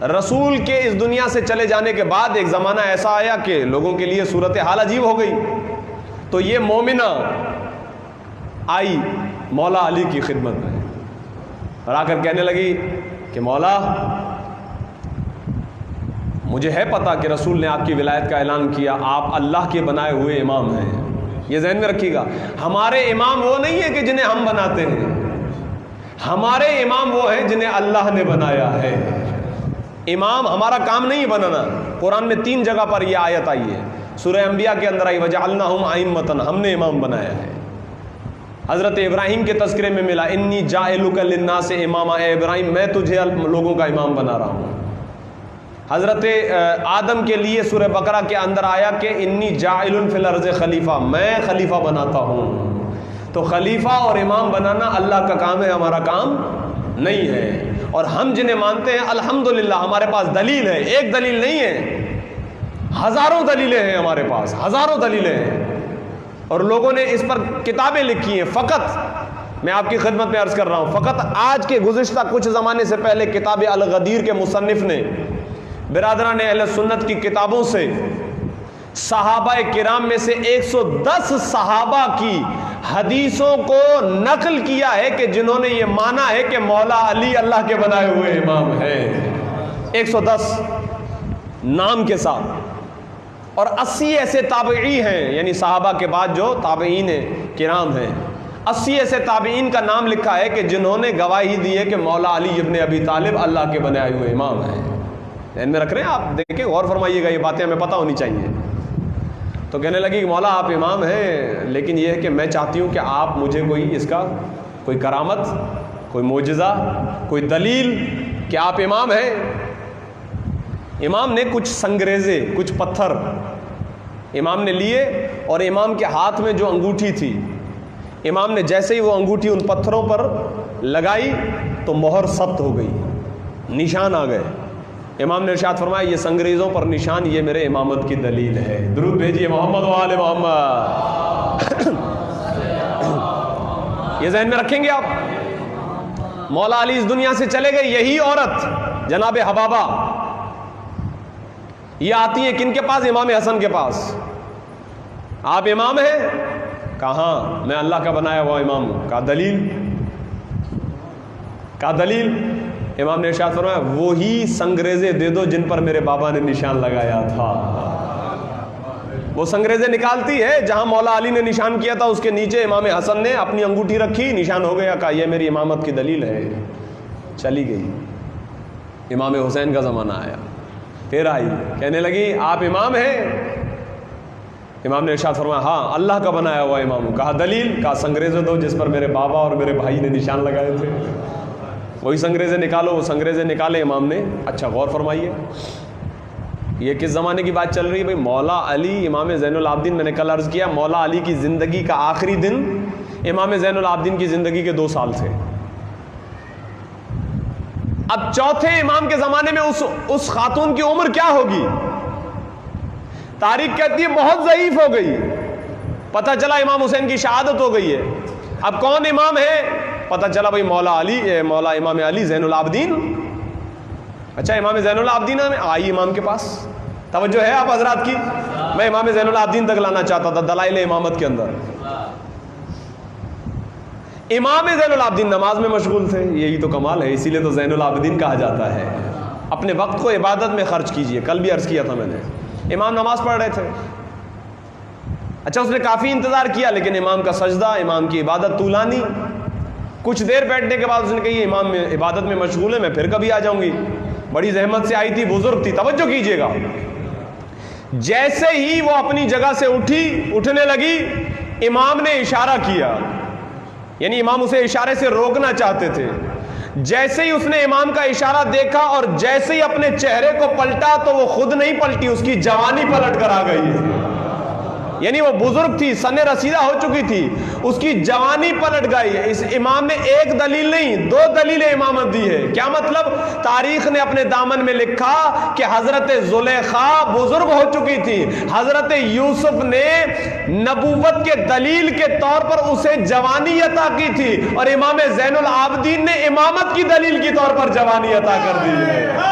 رسول کے اس دنیا سے چلے جانے کے بعد ایک زمانہ ایسا آیا کہ لوگوں کے لیے صورتحال عجیب ہو گئی. تو یہ مومنہ آئی مولا علی کی خدمت میں اور آ کر کہنے لگی کہ مولا مجھے ہے پتا کہ رسول نے آپ کی ولایت کا اعلان کیا, آپ اللہ کے بنائے ہوئے امام ہیں. یہ ذہن میں رکھیے گا, ہمارے امام وہ نہیں ہے کہ جنہیں ہم بناتے ہیں, ہمارے امام وہ ہیں جنہیں اللہ نے بنایا ہے. امام ہمارا کام نہیں بنانا. قرآن میں 3 جگہ پر یہ آیت آئی ہے. سورہ انبیاء کے اندر آئی وَجَعَلْنَاهُمْ أَئِمَّةً, ہم نے امام بنایا ہے. حضرت ابراہیم کے تذکرے میں ملا انی جاعلک للناس اماما, اے ابراہیم میں تجھے لوگوں کا امام بنا رہا ہوں. حضرت آدم کے لیے سورہ بقرہ کے اندر آیا کہ انی جاعل فی الارض خلیفہ, میں خلیفہ بناتا ہوں. تو خلیفہ اور امام بنانا اللہ کا کام ہے, ہمارا کام نہیں ہے. اور ہم جنہیں مانتے ہیں الحمدللہ ہمارے پاس دلیل ہے, ایک دلیل نہیں ہے, ہزاروں دلیلیں ہیں ہمارے پاس, ہزاروں دلیلیں ہیں. اور لوگوں نے اس پر کتابیں لکھی ہیں. فقط میں آپ کی خدمت میں عرض کر رہا ہوں, فقط آج کے گزشتہ کچھ زمانے سے پہلے کتاب الغدیر کے مصنف نے برادران اہل سنت کی کتابوں سے صحابہ کرام میں سے 110 صحابہ کی حدیثوں کو نقل کیا ہے کہ جنہوں نے یہ مانا ہے کہ مولا علی اللہ کے بنائے ہوئے امام ہیں. 110 نام کے ساتھ. اور 80 ایسے تابعی ہیں, یعنی صحابہ کے بعد جو تابعین کرام ہیں, 80 ایسے تابعین کا نام لکھا ہے کہ جنہوں نے گواہی دی ہے کہ مولا علی ابن ابی طالب اللہ کے بنائے ہوئے امام ہیں. ذہن میں رکھ رہے ہیں آپ, دیکھیں غور فرمائیے گا, یہ باتیں ہمیں پتہ ہونی چاہیے. تو کہنے لگی کہ مولا آپ امام ہیں, لیکن یہ ہے کہ میں چاہتی ہوں کہ آپ مجھے کوئی اس کا کوئی کرامت, کوئی معجزہ, کوئی دلیل کہ آپ امام ہیں. امام نے کچھ سنگریزے, کچھ پتھر امام نے لیے اور امام کے ہاتھ میں جو انگوٹھی تھی, امام نے جیسے ہی وہ انگوٹھی ان پتھروں پر لگائی تو مہر ثبت ہو گئی, نشان آ گئے. امام نے ارشاد فرمایا یہ سنگریزوں پر نشان یہ میرے امامت کی دلیل ہے. درود بھیجیے محمد و آل محمد. یہ ذہن میں رکھیں گے آپ. مولا علی اس دنیا سے چلے گئے, یہی عورت جناب حبابہ یہ آتی ہیں کن کے پاس؟ امام حسن کے پاس. آپ امام ہیں؟ کہاں, میں اللہ کا بنایا ہوا امام ہوں. کا دلیل, کا دلیل. امام نے ارشاد فرمایا وہی سنگریزے دے دو جن پر میرے بابا نے نشان لگایا تھا. وہ سنگریزے نکالتی ہے جہاں مولا علی نے نشان کیا تھا, اس کے نیچے امام حسن نے اپنی انگوٹھی رکھی, نشان ہو گیا. کہا یہ میری امامت کی دلیل ہے. چلی گئی. امام حسین کا زمانہ آیا, پھر آئی, کہنے لگی آپ امام ہیں؟ امام نے ارشاد فرمایا ہاں اللہ کا بنایا ہوا امام ہوں. کہا دلیل؟ کہا سنگریزے دو جس پر میرے بابا اور میرے بھائی نے نشان لگائے تھے. وہی سنگریزے نکالو. وہ سنگریزے نکالے امام نے. اچھا غور فرمائیے, یہ کس زمانے کی بات چل رہی ہے بھائی؟ مولا علی امام زین العابدین, میں نے کل عرض کیا مولا علی کی زندگی کا آخری دن امام زین العابدین کی زندگی کے 2 سال تھے. اب چوتھے امام کے زمانے میں اس خاتون کی عمر کیا ہوگی؟ تاریخ کہتی ہے بہت ضعیف ہو گئی. پتہ چلا امام حسین کی شہادت ہو گئی ہے. اب کون امام ہے؟ پتہ چلا بھائی مولا علی, مولا امام علی زین العابدین. اچھا امام زین العابدین آئی امام کے پاس. توجہ ہے آپ حضرات کی؟ میں امام زین العابدین تک لانا چاہتا تھا دلائل امامت کے اندر. امام زین العابدین نماز میں مشغول تھے, یہی تو کمال ہے, اسی لیے تو زین العابدین کہا جاتا ہے. اپنے وقت کو عبادت میں خرچ کیجئے. کل بھی عرض کیا تھا میں نے, امام نماز پڑھ رہے تھے. اچھا اس نے کافی انتظار کیا, لیکن امام کا سجدہ, امام کی عبادت طولانی. کچھ دیر بیٹھنے کے بعد اس نے کہی امام میں عبادت میں مشغول ہے, میں پھر کبھی آ جاؤں گی. بڑی زحمت سے آئی تھی, بزرگ تھی. توجہ کیجئے گا, جیسے ہی وہ اپنی جگہ سے اٹھنے لگی, امام نے اشارہ کیا, یعنی امام اسے اشارے سے روکنا چاہتے تھے. جیسے ہی اس نے امام کا اشارہ دیکھا اور جیسے ہی اپنے چہرے کو پلٹا تو وہ خود نہیں پلٹی, اس کی جوانی پلٹ کر آ گئی. یعنی وہ بزرگ تھی, سن رسیدہ ہو چکی تھی, اس کی جوانی پلٹ گئی. اس امام نے ایک دلیل نہیں 2 دلیلیں امامت دی ہے. کیا مطلب؟ تاریخ نے اپنے دامن میں لکھا کہ حضرت زلیخا بزرگ ہو چکی تھی, حضرت یوسف نے نبوت کے دلیل کے طور پر اسے جوانی عطا کی تھی, اور امام زین العابدین نے امامت کی دلیل کے طور پر جوانی عطا کر دی ہے.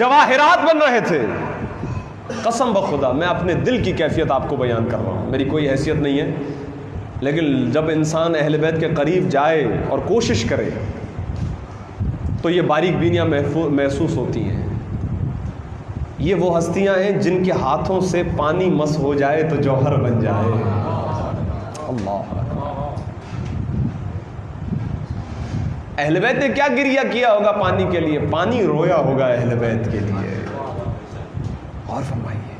جواہرات بن رہے تھے. قسم بخدا میں اپنے دل کی کیفیت آپ کو بیان کر رہا ہوں, میری کوئی حیثیت نہیں ہے, لیکن جب انسان اہل بیت کے قریب جائے اور کوشش کرے تو یہ باریک بینیاں محسوس ہوتی ہیں. یہ وہ ہستیاں ہیں جن کے ہاتھوں سے پانی مس ہو جائے تو جوہر بن جائے. اللہ, اہل بیت نے کیا گریہ کیا ہوگا پانی کے لیے, پانی رویا ہوگا اہل بیت کے لیے. اور فرمائیے,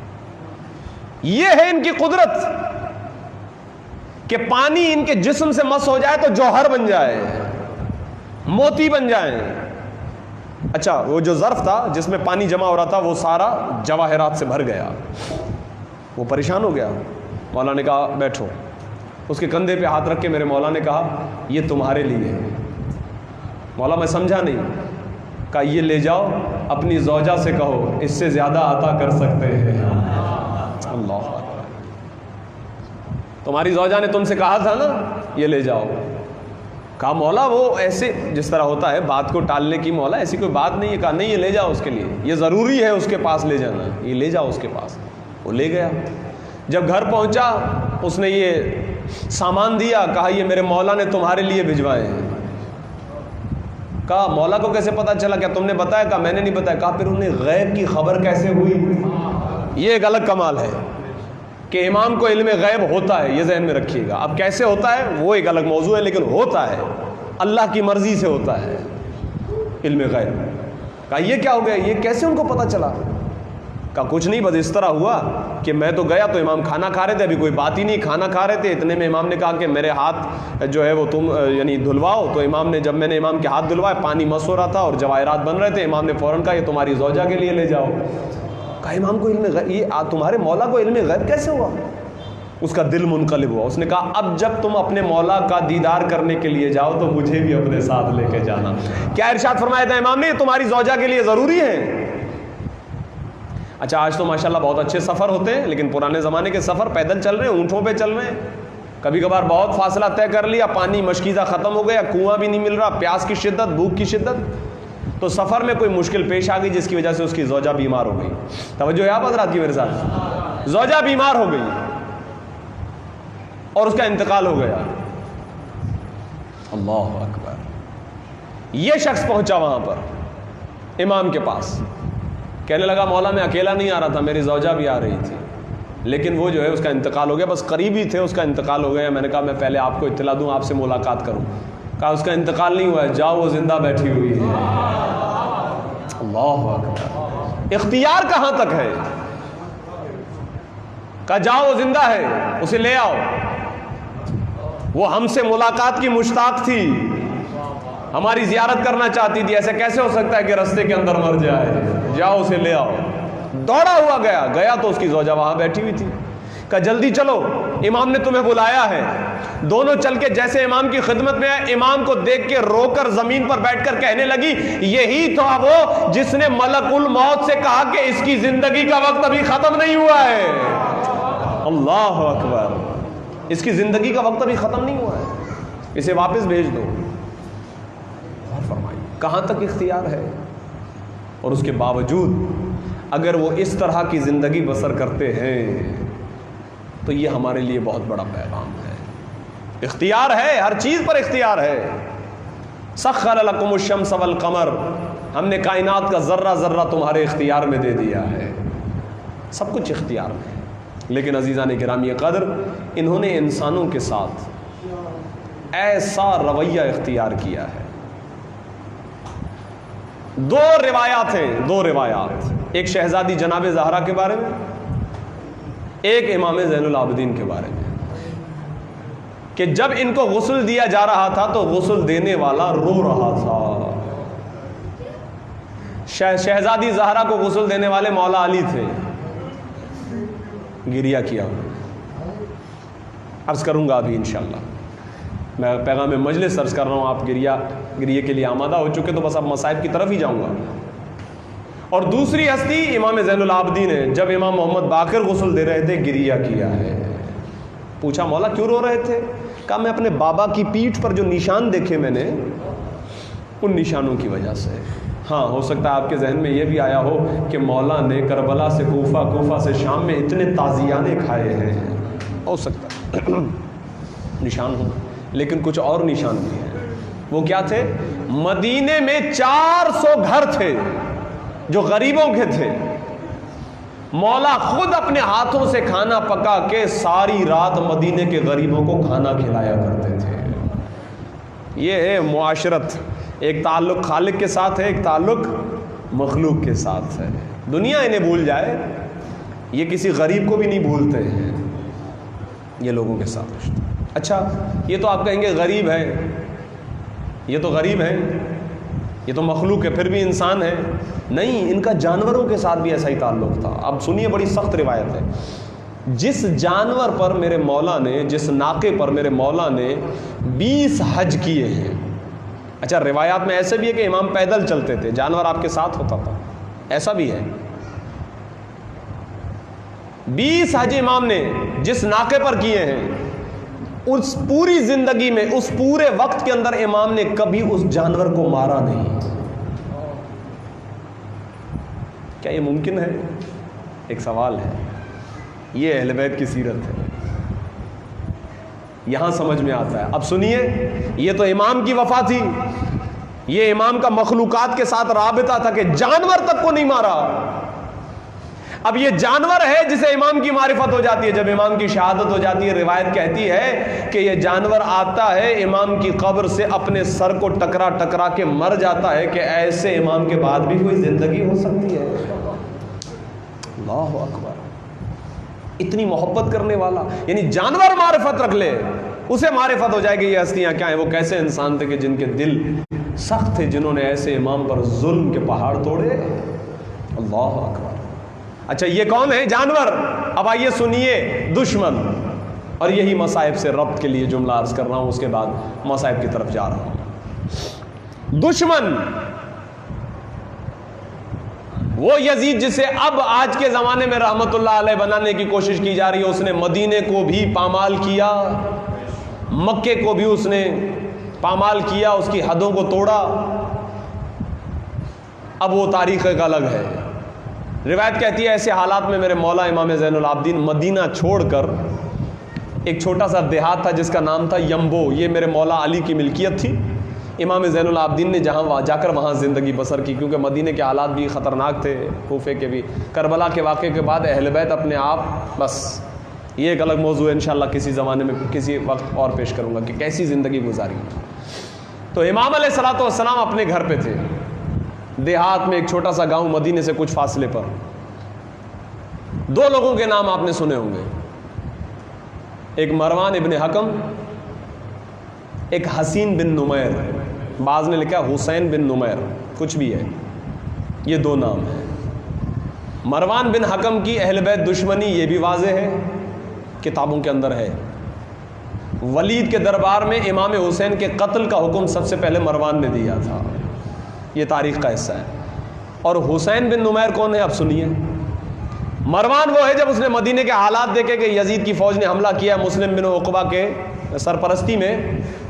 یہ ہے ان کی قدرت کہ پانی ان کے جسم سے مس ہو جائے تو جوہر بن جائے, موتی بن جائیں. اچھا, وہ جو ظرف تھا جس میں پانی جمع ہو رہا تھا وہ سارا جواہرات سے بھر گیا. وہ پریشان ہو گیا. مولا نے کہا بیٹھو. اس کے کندھے پہ ہاتھ رکھ کے میرے مولا نے کہا یہ تمہارے لیے ہے. مولا میں سمجھا نہیں. کہا یہ لے جاؤ, اپنی زوجہ سے کہو اس سے زیادہ عطا کر سکتے ہیں. اللہ, تمہاری زوجہ نے تم سے کہا تھا نا یہ لے جاؤ. کہا مولا وہ ایسے جس طرح ہوتا ہے بات کو ٹالنے کی, مولا ایسی کوئی بات نہیں ہے. کہا نہیں, یہ لے جاؤ اس کے لیے, یہ ضروری ہے اس کے پاس لے جانا, یہ لے جاؤ اس کے پاس. وہ لے گیا. جب گھر پہنچا اس نے یہ سامان دیا, کہا یہ میرے مولا نے تمہارے لیے بھجوائے ہیں. کہا مولا کو کیسے پتا چلا, کیا تم نے بتایا؟ کہا میں نے نہیں بتایا. کہا پھر انہیں غیب کی خبر کیسے ہوئی؟ یہ ایک الگ کمال ہے کہ امام کو علم غیب ہوتا ہے, یہ ذہن میں رکھیے گا. اب کیسے ہوتا ہے وہ ایک الگ موضوع ہے, لیکن ہوتا ہے, اللہ کی مرضی سے ہوتا ہے علم غیب. کہا یہ کیا ہو گیا, یہ کیسے ان کو پتہ چلا؟ کہا کچھ نہیں, بس اس طرح ہوا کہ میں تو گیا تو امام کھانا کھا رہے تھے, ابھی کوئی بات ہی نہیں, کھانا کھا رہے تھے. اتنے میں امام نے کہا کہ میرے ہاتھ جو ہے وہ تم یعنی دھلواؤ. تو امام نے, جب میں نے امام کے ہاتھ دھلوائے پانی مس ہو رہا تھا اور جواہرات بن رہے تھے. امام نے فوراً کہا یہ تمہاری زوجہ کے لیے لے جاؤ. کہا امام کو علم غیب, یہ تمہارے مولا کو علم غیب کیسے ہوا؟ اس کا دل منقلب ہوا. اس نے کہا اب جب تم اپنے مولا کا دیدار کرنے کے لیے جاؤ تو مجھے بھی اپنے ساتھ لے کے جانا. کیا ارشاد فرمایا تھا امام نے, یہ تمہاری زوجہ کے لیے ضروری ہے. اچھا, آج تو ماشاءاللہ بہت اچھے سفر ہوتے ہیں, لیکن پرانے زمانے کے سفر پیدل چل رہے ہیں, اونٹوں پہ چل رہے ہیں. کبھی کبھار بہت فاصلہ طے کر لیا, پانی مشکیزہ ختم ہو گیا, کنواں بھی نہیں مل رہا, پیاس کی شدت, بھوک کی شدت, تو سفر میں کوئی مشکل پیش آ گئی جس کی وجہ سے اس کی زوجہ بیمار ہو گئی. توجہ ہے آپ حضرات کی میرے ساتھ؟ زوجہ بیمار ہو گئی اور اس کا انتقال ہو گیا. اللہ اکبر. یہ شخص پہنچا وہاں پر امام کے پاس, کہنے لگا مولا میں اکیلا نہیں آ رہا تھا, میری زوجہ بھی آ رہی تھی, لیکن وہ جو ہے اس کا انتقال ہو گیا, بس قریبی تھے, اس کا انتقال ہو گیا. میں نے کہا میں پہلے آپ کو اطلاع دوں, آپ سے ملاقات کروں. کہا اس کا انتقال نہیں ہوا ہے, جاؤ وہ زندہ بیٹھی ہوئی ہے. اللہ اکبر. اختیار کہاں تک ہے؟ کہا جاؤ وہ زندہ ہے, اسے لے آؤ. وہ ہم سے ملاقات کی مشتاق تھی, ہماری زیارت کرنا چاہتی تھی, ایسے کیسے ہو سکتا ہے کہ رستے کے اندر مر جائے؟ جاؤ اسے لے آؤ. دوڑا ہوا گیا تو اس کی زوجہ وہاں بیٹھی ہوئی تھی. کہا جلدی چلو, امام نے تمہیں بلایا ہے. دونوں چل کے جیسے امام کی خدمت میں آئے, امام کو دیکھ کے رو کر زمین پر بیٹھ کر کہنے لگی یہی تھا وہ جس نے ملک الموت سے کہا کہ اس کی زندگی کا وقت ابھی ختم نہیں ہوا ہے. اللہ اکبر. اس کی زندگی کا وقت ابھی ختم نہیں ہوا ہے, اسے واپس بھیج دو. اور فرمائیے کہاں تک اختیار ہے. اور اس کے باوجود اگر وہ اس طرح کی زندگی بسر کرتے ہیں تو یہ ہمارے لیے بہت بڑا پیغام ہے. اختیار ہے, ہر چیز پر اختیار ہے. سخر لکم الشمس والقمر, ہم نے کائنات کا ذرہ ذرہ تمہارے اختیار میں دے دیا ہے. سب کچھ اختیار میں ہے. لیکن عزیزان گرامی قدر, انہوں نے انسانوں کے ساتھ ایسا رویہ اختیار کیا ہے. دو روایات ہیں, دو روایات, ایک شہزادی جناب زہرا کے بارے میں, ایک امام زین العابدین کے بارے میں, کہ جب ان کو غسل دیا جا رہا تھا تو غسل دینے والا رو رہا تھا. شہزادی زہرا کو غسل دینے والے مولا علی تھے, گریہ کیا. عرض کروں گا ابھی انشاءاللہ, میں پیغام مجلس عرض کر رہا ہوں, آپ گریہ کے لیے آمادہ ہو چکے تو بس اب مصائب کی طرف ہی جاؤں گا. اور دوسری ہستی امام زین العابدین ہے, جب امام محمد باقر غسل دے رہے تھے گریہ کیا ہے. پوچھا مولا کیوں رو رہے تھے؟ کہا میں اپنے بابا کی پیٹھ پر جو نشان دیکھے میں نے, ان نشانوں کی وجہ سے. ہاں ہو سکتا ہے آپ کے ذہن میں یہ بھی آیا ہو کہ مولا نے کربلا سے کوفہ، کوفہ سے شام میں اتنے تازیانے کھائے ہیں، ہو سکتا ہے نشان ہو، لیکن کچھ اور نشان بھی ہیں۔ وہ کیا تھے؟ مدینے میں 400 گھر تھے جو غریبوں کے تھے، مولا خود اپنے ہاتھوں سے کھانا پکا کے ساری رات مدینے کے غریبوں کو کھانا کھلایا کرتے تھے۔ یہ ہے معاشرت، ایک تعلق خالق کے ساتھ ہے، ایک تعلق مخلوق کے ساتھ ہے۔ دنیا انہیں بھول جائے، یہ کسی غریب کو بھی نہیں بھولتے ہیں، یہ لوگوں کے ساتھ رشتہ۔ اچھا یہ تو آپ کہیں گے غریب ہے، یہ تو غریب ہے، یہ تو مخلوق ہے، پھر بھی انسان ہے۔ نہیں، ان کا جانوروں کے ساتھ بھی ایسا ہی تعلق تھا۔ اب سنیے، بڑی سخت روایت ہے۔ جس جانور پر میرے مولا نے، جس ناقے پر میرے مولا نے 20 حج کیے ہیں۔ اچھا روایات میں ایسے بھی ہے کہ امام پیدل چلتے تھے، جانور آپ کے ساتھ ہوتا تھا، ایسا بھی ہے۔ 20 حج امام نے جس ناقے پر کیے ہیں، اس پوری زندگی میں، اس پورے وقت کے اندر امام نے کبھی اس جانور کو مارا نہیں۔ کیا یہ ممکن ہے؟ ایک سوال ہے۔ یہ اہل بیت کی سیرت ہے، یہاں سمجھ میں آتا ہے۔ اب سنیے، یہ تو امام کی وفا تھی، یہ امام کا مخلوقات کے ساتھ رابطہ تھا کہ جانور تک کو نہیں مارا۔ اب یہ جانور ہے جسے امام کی معرفت ہو جاتی ہے، جب امام کی شہادت ہو جاتی ہے، روایت کہتی ہے کہ یہ جانور آتا ہے امام کی قبر سے، اپنے سر کو ٹکرا ٹکرا کے مر جاتا ہے کہ ایسے امام کے بعد بھی کوئی زندگی ہو سکتی ہے۔ اللہ اکبر، اتنی محبت کرنے والا، یعنی جانور معرفت رکھ لے، اسے معرفت ہو جائے گی یہ ہستیاں کیا ہیں، وہ کیسے انسان تھے کہ جن کے دل سخت تھے، جنہوں نے ایسے امام پر ظلم کے پہاڑ توڑے۔ اللہ اکبر۔ اچھا یہ کون ہے؟ جانور۔ اب آئیے سنیے دشمن، اور یہی مصائب سے ربط کے لیے جملہ عرض کر رہا ہوں، اس کے بعد مصائب کی طرف جا رہا ہوں۔ دشمن وہ یزید جسے اب آج کے زمانے میں رحمت اللہ علیہ بنانے کی کوشش کی جا رہی ہے، اس نے مدینے کو بھی پامال کیا، مکے کو بھی اس نے پامال کیا، اس کی حدوں کو توڑا۔ اب وہ تاریخ ایک الگ ہے۔ روایت کہتی ہے ایسے حالات میں میرے مولا امام زین العابدین مدینہ چھوڑ کر، ایک چھوٹا سا دیہات تھا جس کا نام تھا یمبو، یہ میرے مولا علی کی ملکیت تھی۔ امام زین العابدین نے جہاں جا کر وہاں زندگی بسر کی، کیونکہ مدینے کے حالات بھی خطرناک تھے، کوفے کے بھی۔ کربلا کے واقعے کے بعد اہل بیت اپنے آپ، بس یہ ایک الگ موضوع ہے، انشاءاللہ کسی زمانے میں کسی وقت اور پیش کروں گا کہ کیسی زندگی گزاری۔ تو امام علیہ الصلوۃ والسلام اپنے گھر پہ تھے، دیہات میں، ایک چھوٹا سا گاؤں مدینے سے کچھ فاصلے پر۔ دو لوگوں کے نام آپ نے سنے ہوں گے، ایک مروان ابن حکم، ایک حسین بن نمیر، بعض نے لکھا حسین بن نمیر، کچھ بھی ہے، یہ دو نام ہیں۔ مروان بن حکم کی اہل بیت دشمنی یہ بھی واضح ہے، کتابوں کے اندر ہے۔ ولید کے دربار میں امام حسین کے قتل کا حکم سب سے پہلے مروان نے دیا تھا، یہ تاریخ کا حصہ ہے۔ اور حسین بن نمیر کون ہے؟ اب سنیے۔ مروان وہ ہے جب اس نے مدینے کے حالات دیکھے کہ یزید کی فوج نے حملہ کیا مسلم بن عقبہ کے سرپرستی میں،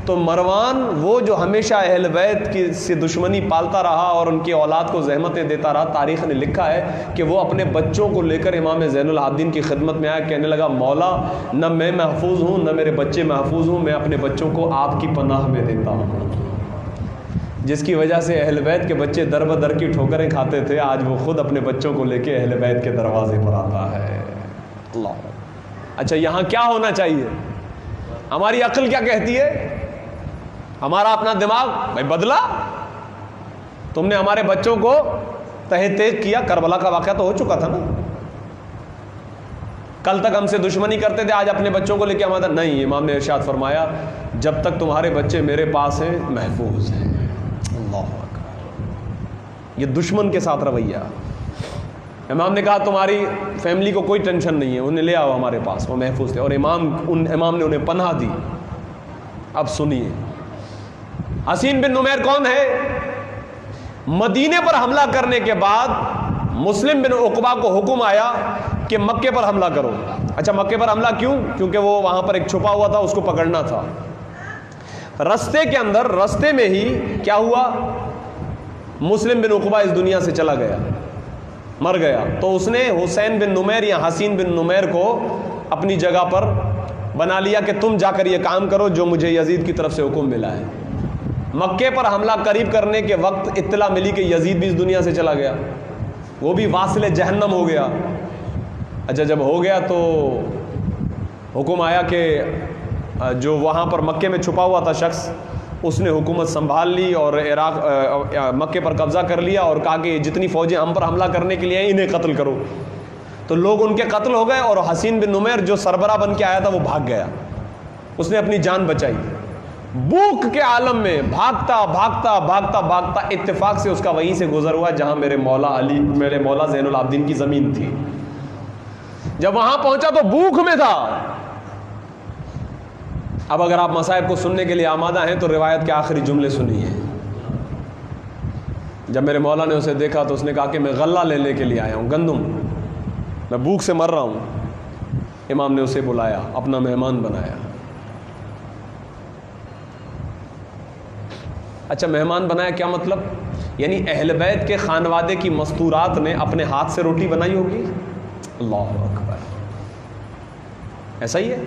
تو مروان وہ جو ہمیشہ اہل بیت کی سے دشمنی پالتا رہا اور ان کی اولاد کو زحمتیں دیتا رہا، تاریخ نے لکھا ہے کہ وہ اپنے بچوں کو لے کر امام زین العابدین کی خدمت میں آیا، کہنے لگا مولا نہ میں محفوظ ہوں نہ میرے بچے محفوظ ہوں، میں اپنے بچوں کو آپ کی پناہ میں دیتا ہوں۔ جس کی وجہ سے اہل بیت کے بچے در بدر کی ٹھوکریں کھاتے تھے، آج وہ خود اپنے بچوں کو لے کے اہل بیت کے دروازے پر آتا ہے۔ اللہ۔ اچھا یہاں کیا ہونا چاہیے؟ ہماری عقل کیا کہتی ہے؟ ہمارا اپنا دماغ بھائی بدلا، تم نے ہمارے بچوں کو تہہ تیز کیا، کربلا کا واقعہ تو ہو چکا تھا نا، کل تک ہم سے دشمنی کرتے تھے، آج اپنے بچوں کو لے کے ہمارا نہیں۔ امام نے ارشاد فرمایا جب تک تمہارے بچے میرے پاس ہیں محفوظ ہیں۔ اللہ اکبر، یہ دشمن کے ساتھ رویہ۔ امام نے کہا تمہاری فیملی کو کوئی ٹینشن نہیں ہے، انہیں لے آؤ ہمارے پاس، وہ محفوظ تھے، اور امام نے انہیں پناہ دی۔ اب سنیے حسین بن نمیر کون ہے؟ مدینے پر حملہ کرنے کے بعد مسلم بن عقبہ کو حکم آیا کہ مکے پر حملہ کرو۔ اچھا مکے پر حملہ کیوں؟ کیونکہ وہ وہاں پر ایک چھپا ہوا تھا، اس کو پکڑنا تھا۔ رستے کے اندر، رستے میں ہی کیا ہوا؟ مسلم بن عقبہ اس دنیا سے چلا گیا، مر گیا، تو اس نے حسین بن نمیر یا حسین بن نمیر کو اپنی جگہ پر بنا لیا کہ تم جا کر یہ کام کرو جو مجھے یزید کی طرف سے حکم ملا ہے۔ مکے پر حملہ قریب کرنے کے وقت اطلاع ملی کہ یزید بھی اس دنیا سے چلا گیا، وہ بھی واصل جہنم ہو گیا۔ اچھا جب ہو گیا تو حکم آیا کہ جو وہاں پر مکے میں چھپا ہوا تھا شخص، اس نے حکومت سنبھال لی اور مکے پر قبضہ کر لیا اور کہا کہ جتنی فوجیں ہم پر حملہ کرنے کے لیے ہیں انہیں قتل کرو۔ تو لوگ ان کے قتل ہو گئے اور حسین بن نمیر جو سربراہ بن کے آیا تھا وہ بھاگ گیا، اس نے اپنی جان بچائی۔ بھوک کے عالم میں بھاگتا بھاگتا بھاگتا بھاگتا اتفاق سے اس کا وہیں سے گزر ہوا جہاں میرے مولا زین العابدین کی زمین تھی۔ جب وہاں پہنچا تو بھوک میں تھا۔ اب اگر آپ مصائب کو سننے کے لیے آمادہ ہیں تو روایت کے آخری جملے سنیے۔ جب میرے مولا نے اسے دیکھا تو اس نے کہا کہ میں غلہ لینے کے لیے آیا ہوں، گندم، میں بھوک سے مر رہا ہوں۔ امام نے اسے بلایا، اپنا مہمان بنایا۔ اچھا مہمان بنایا کیا مطلب؟ یعنی اہل بیت کے خانوادے کی مستورات نے اپنے ہاتھ سے روٹی بنائی ہوگی۔ اللہ اکبر، ایسا ہی ہے۔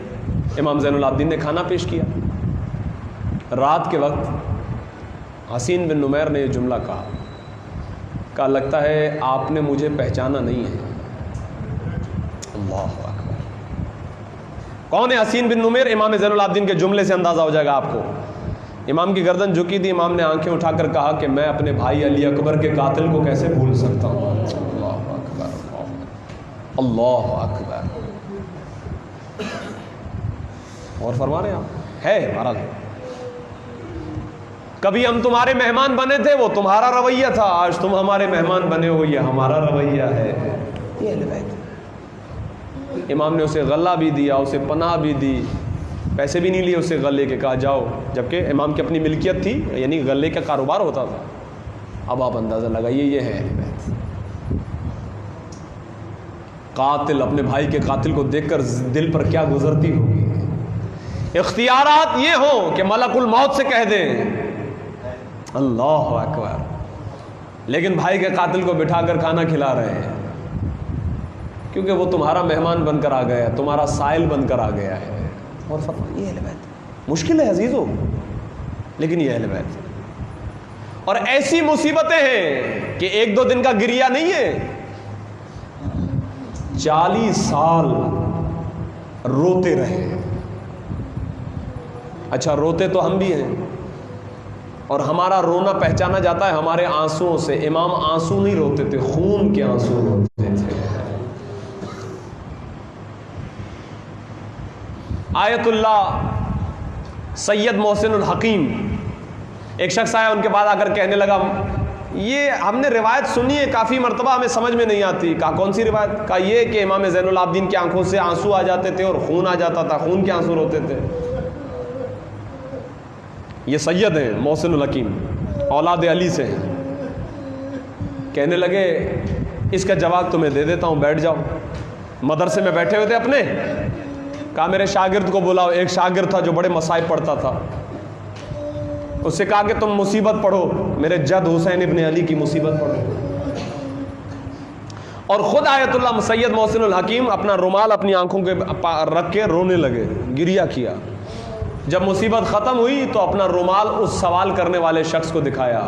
امام زین العابدین نے کھانا پیش کیا۔ رات کے وقت حسین بن نمیر نے یہ جملہ کہا لگتا ہے آپ نے مجھے پہچانا نہیں ہے۔ اللہ اکبر، کون ہے حسین بن نمیر؟ امام زین العابدین کے جملے سے اندازہ ہو جائے گا آپ کو۔ امام کی گردن جھکی تھی، امام نے آنکھیں اٹھا کر کہا کہ میں اپنے بھائی علی اکبر کے قاتل کو کیسے بھول سکتا ہوں۔ اللہ اکبر، اللہ اکبر۔ اور فرما رہے ہیں آپ ہے بہرحال، کبھی ہم تمہارے مہمان بنے تھے، وہ تمہارا رویہ تھا، آج تم ہمارے مہمان بنے ہو، یہ ہمارا رویہ ہے۔ یہ اہل بیت۔ امام نے اسے غلہ بھی دیا، اسے پناہ بھی دی، پیسے بھی نہیں لیے اسے غلے کے، کہا جاؤ، جبکہ امام کی اپنی ملکیت تھی، یعنی غلے کا کاروبار ہوتا تھا۔ اب آپ اندازہ لگائیے یہ ہے اہل بیت۔ قاتل اپنے بھائی کے قاتل کو دیکھ کر دل پر کیا گزرتی ہوگی۔ اختیارات یہ ہوں کہ ملک الموت سے کہہ دیں اللہ اکبر، لیکن بھائی کے قاتل کو بٹھا کر کھانا کھلا رہے ہیں، کیونکہ وہ تمہارا مہمان بن کر آ گیا، تمہارا سائل بن کر آ گیا ہے۔ اور فرمایا یہ اہل بیت۔ مشکل ہے عزیزو، لیکن یہ اہل بیت۔ اور ایسی مصیبتیں ہیں کہ ایک دو دن کا گریہ نہیں ہے، 40 سال روتے رہے۔ اچھا روتے تو ہم بھی ہیں، اور ہمارا رونا پہچانا جاتا ہے ہمارے آنسوؤں سے۔ امام آنسو نہیں روتے تھے، خون کے آنسو روتے تھے۔ آیت اللہ سید محسن الحکیم، ایک شخص آیا ان کے بعد آ کر کہنے لگا یہ ہم نے روایت سنی ہے کافی مرتبہ، ہمیں سمجھ میں نہیں آتی۔ کہا کون سی روایت؟ کہا یہ کہ امام زین العابدین کی آنکھوں سے آنسو آ جاتے تھے اور خون آ جاتا تھا، خون کے آنسو روتے تھے۔ یہ سید ہیں محسن الحکیم، اولاد علی سے ہیں۔ کہنے لگے اس کا جواب تمہیں دے دیتا ہوں، بیٹھ جاؤ۔ مدرسے میں بیٹھے ہوئے تھے اپنے، کہا میرے شاگرد کو بلاؤ۔ ایک شاگرد تھا جو بڑے مصائب پڑھتا تھا، اس سے کہا کہ تم مصیبت پڑھو، میرے جد حسین ابن علی کی مصیبت پڑھو۔ اور خود آیت اللہ سید محسن الحکیم اپنا رومال اپنی آنکھوں کے رکھ کے رونے لگے، گریہ کیا۔ جب مصیبت ختم ہوئی تو اپنا رومال اس سوال کرنے والے شخص کو دکھایا،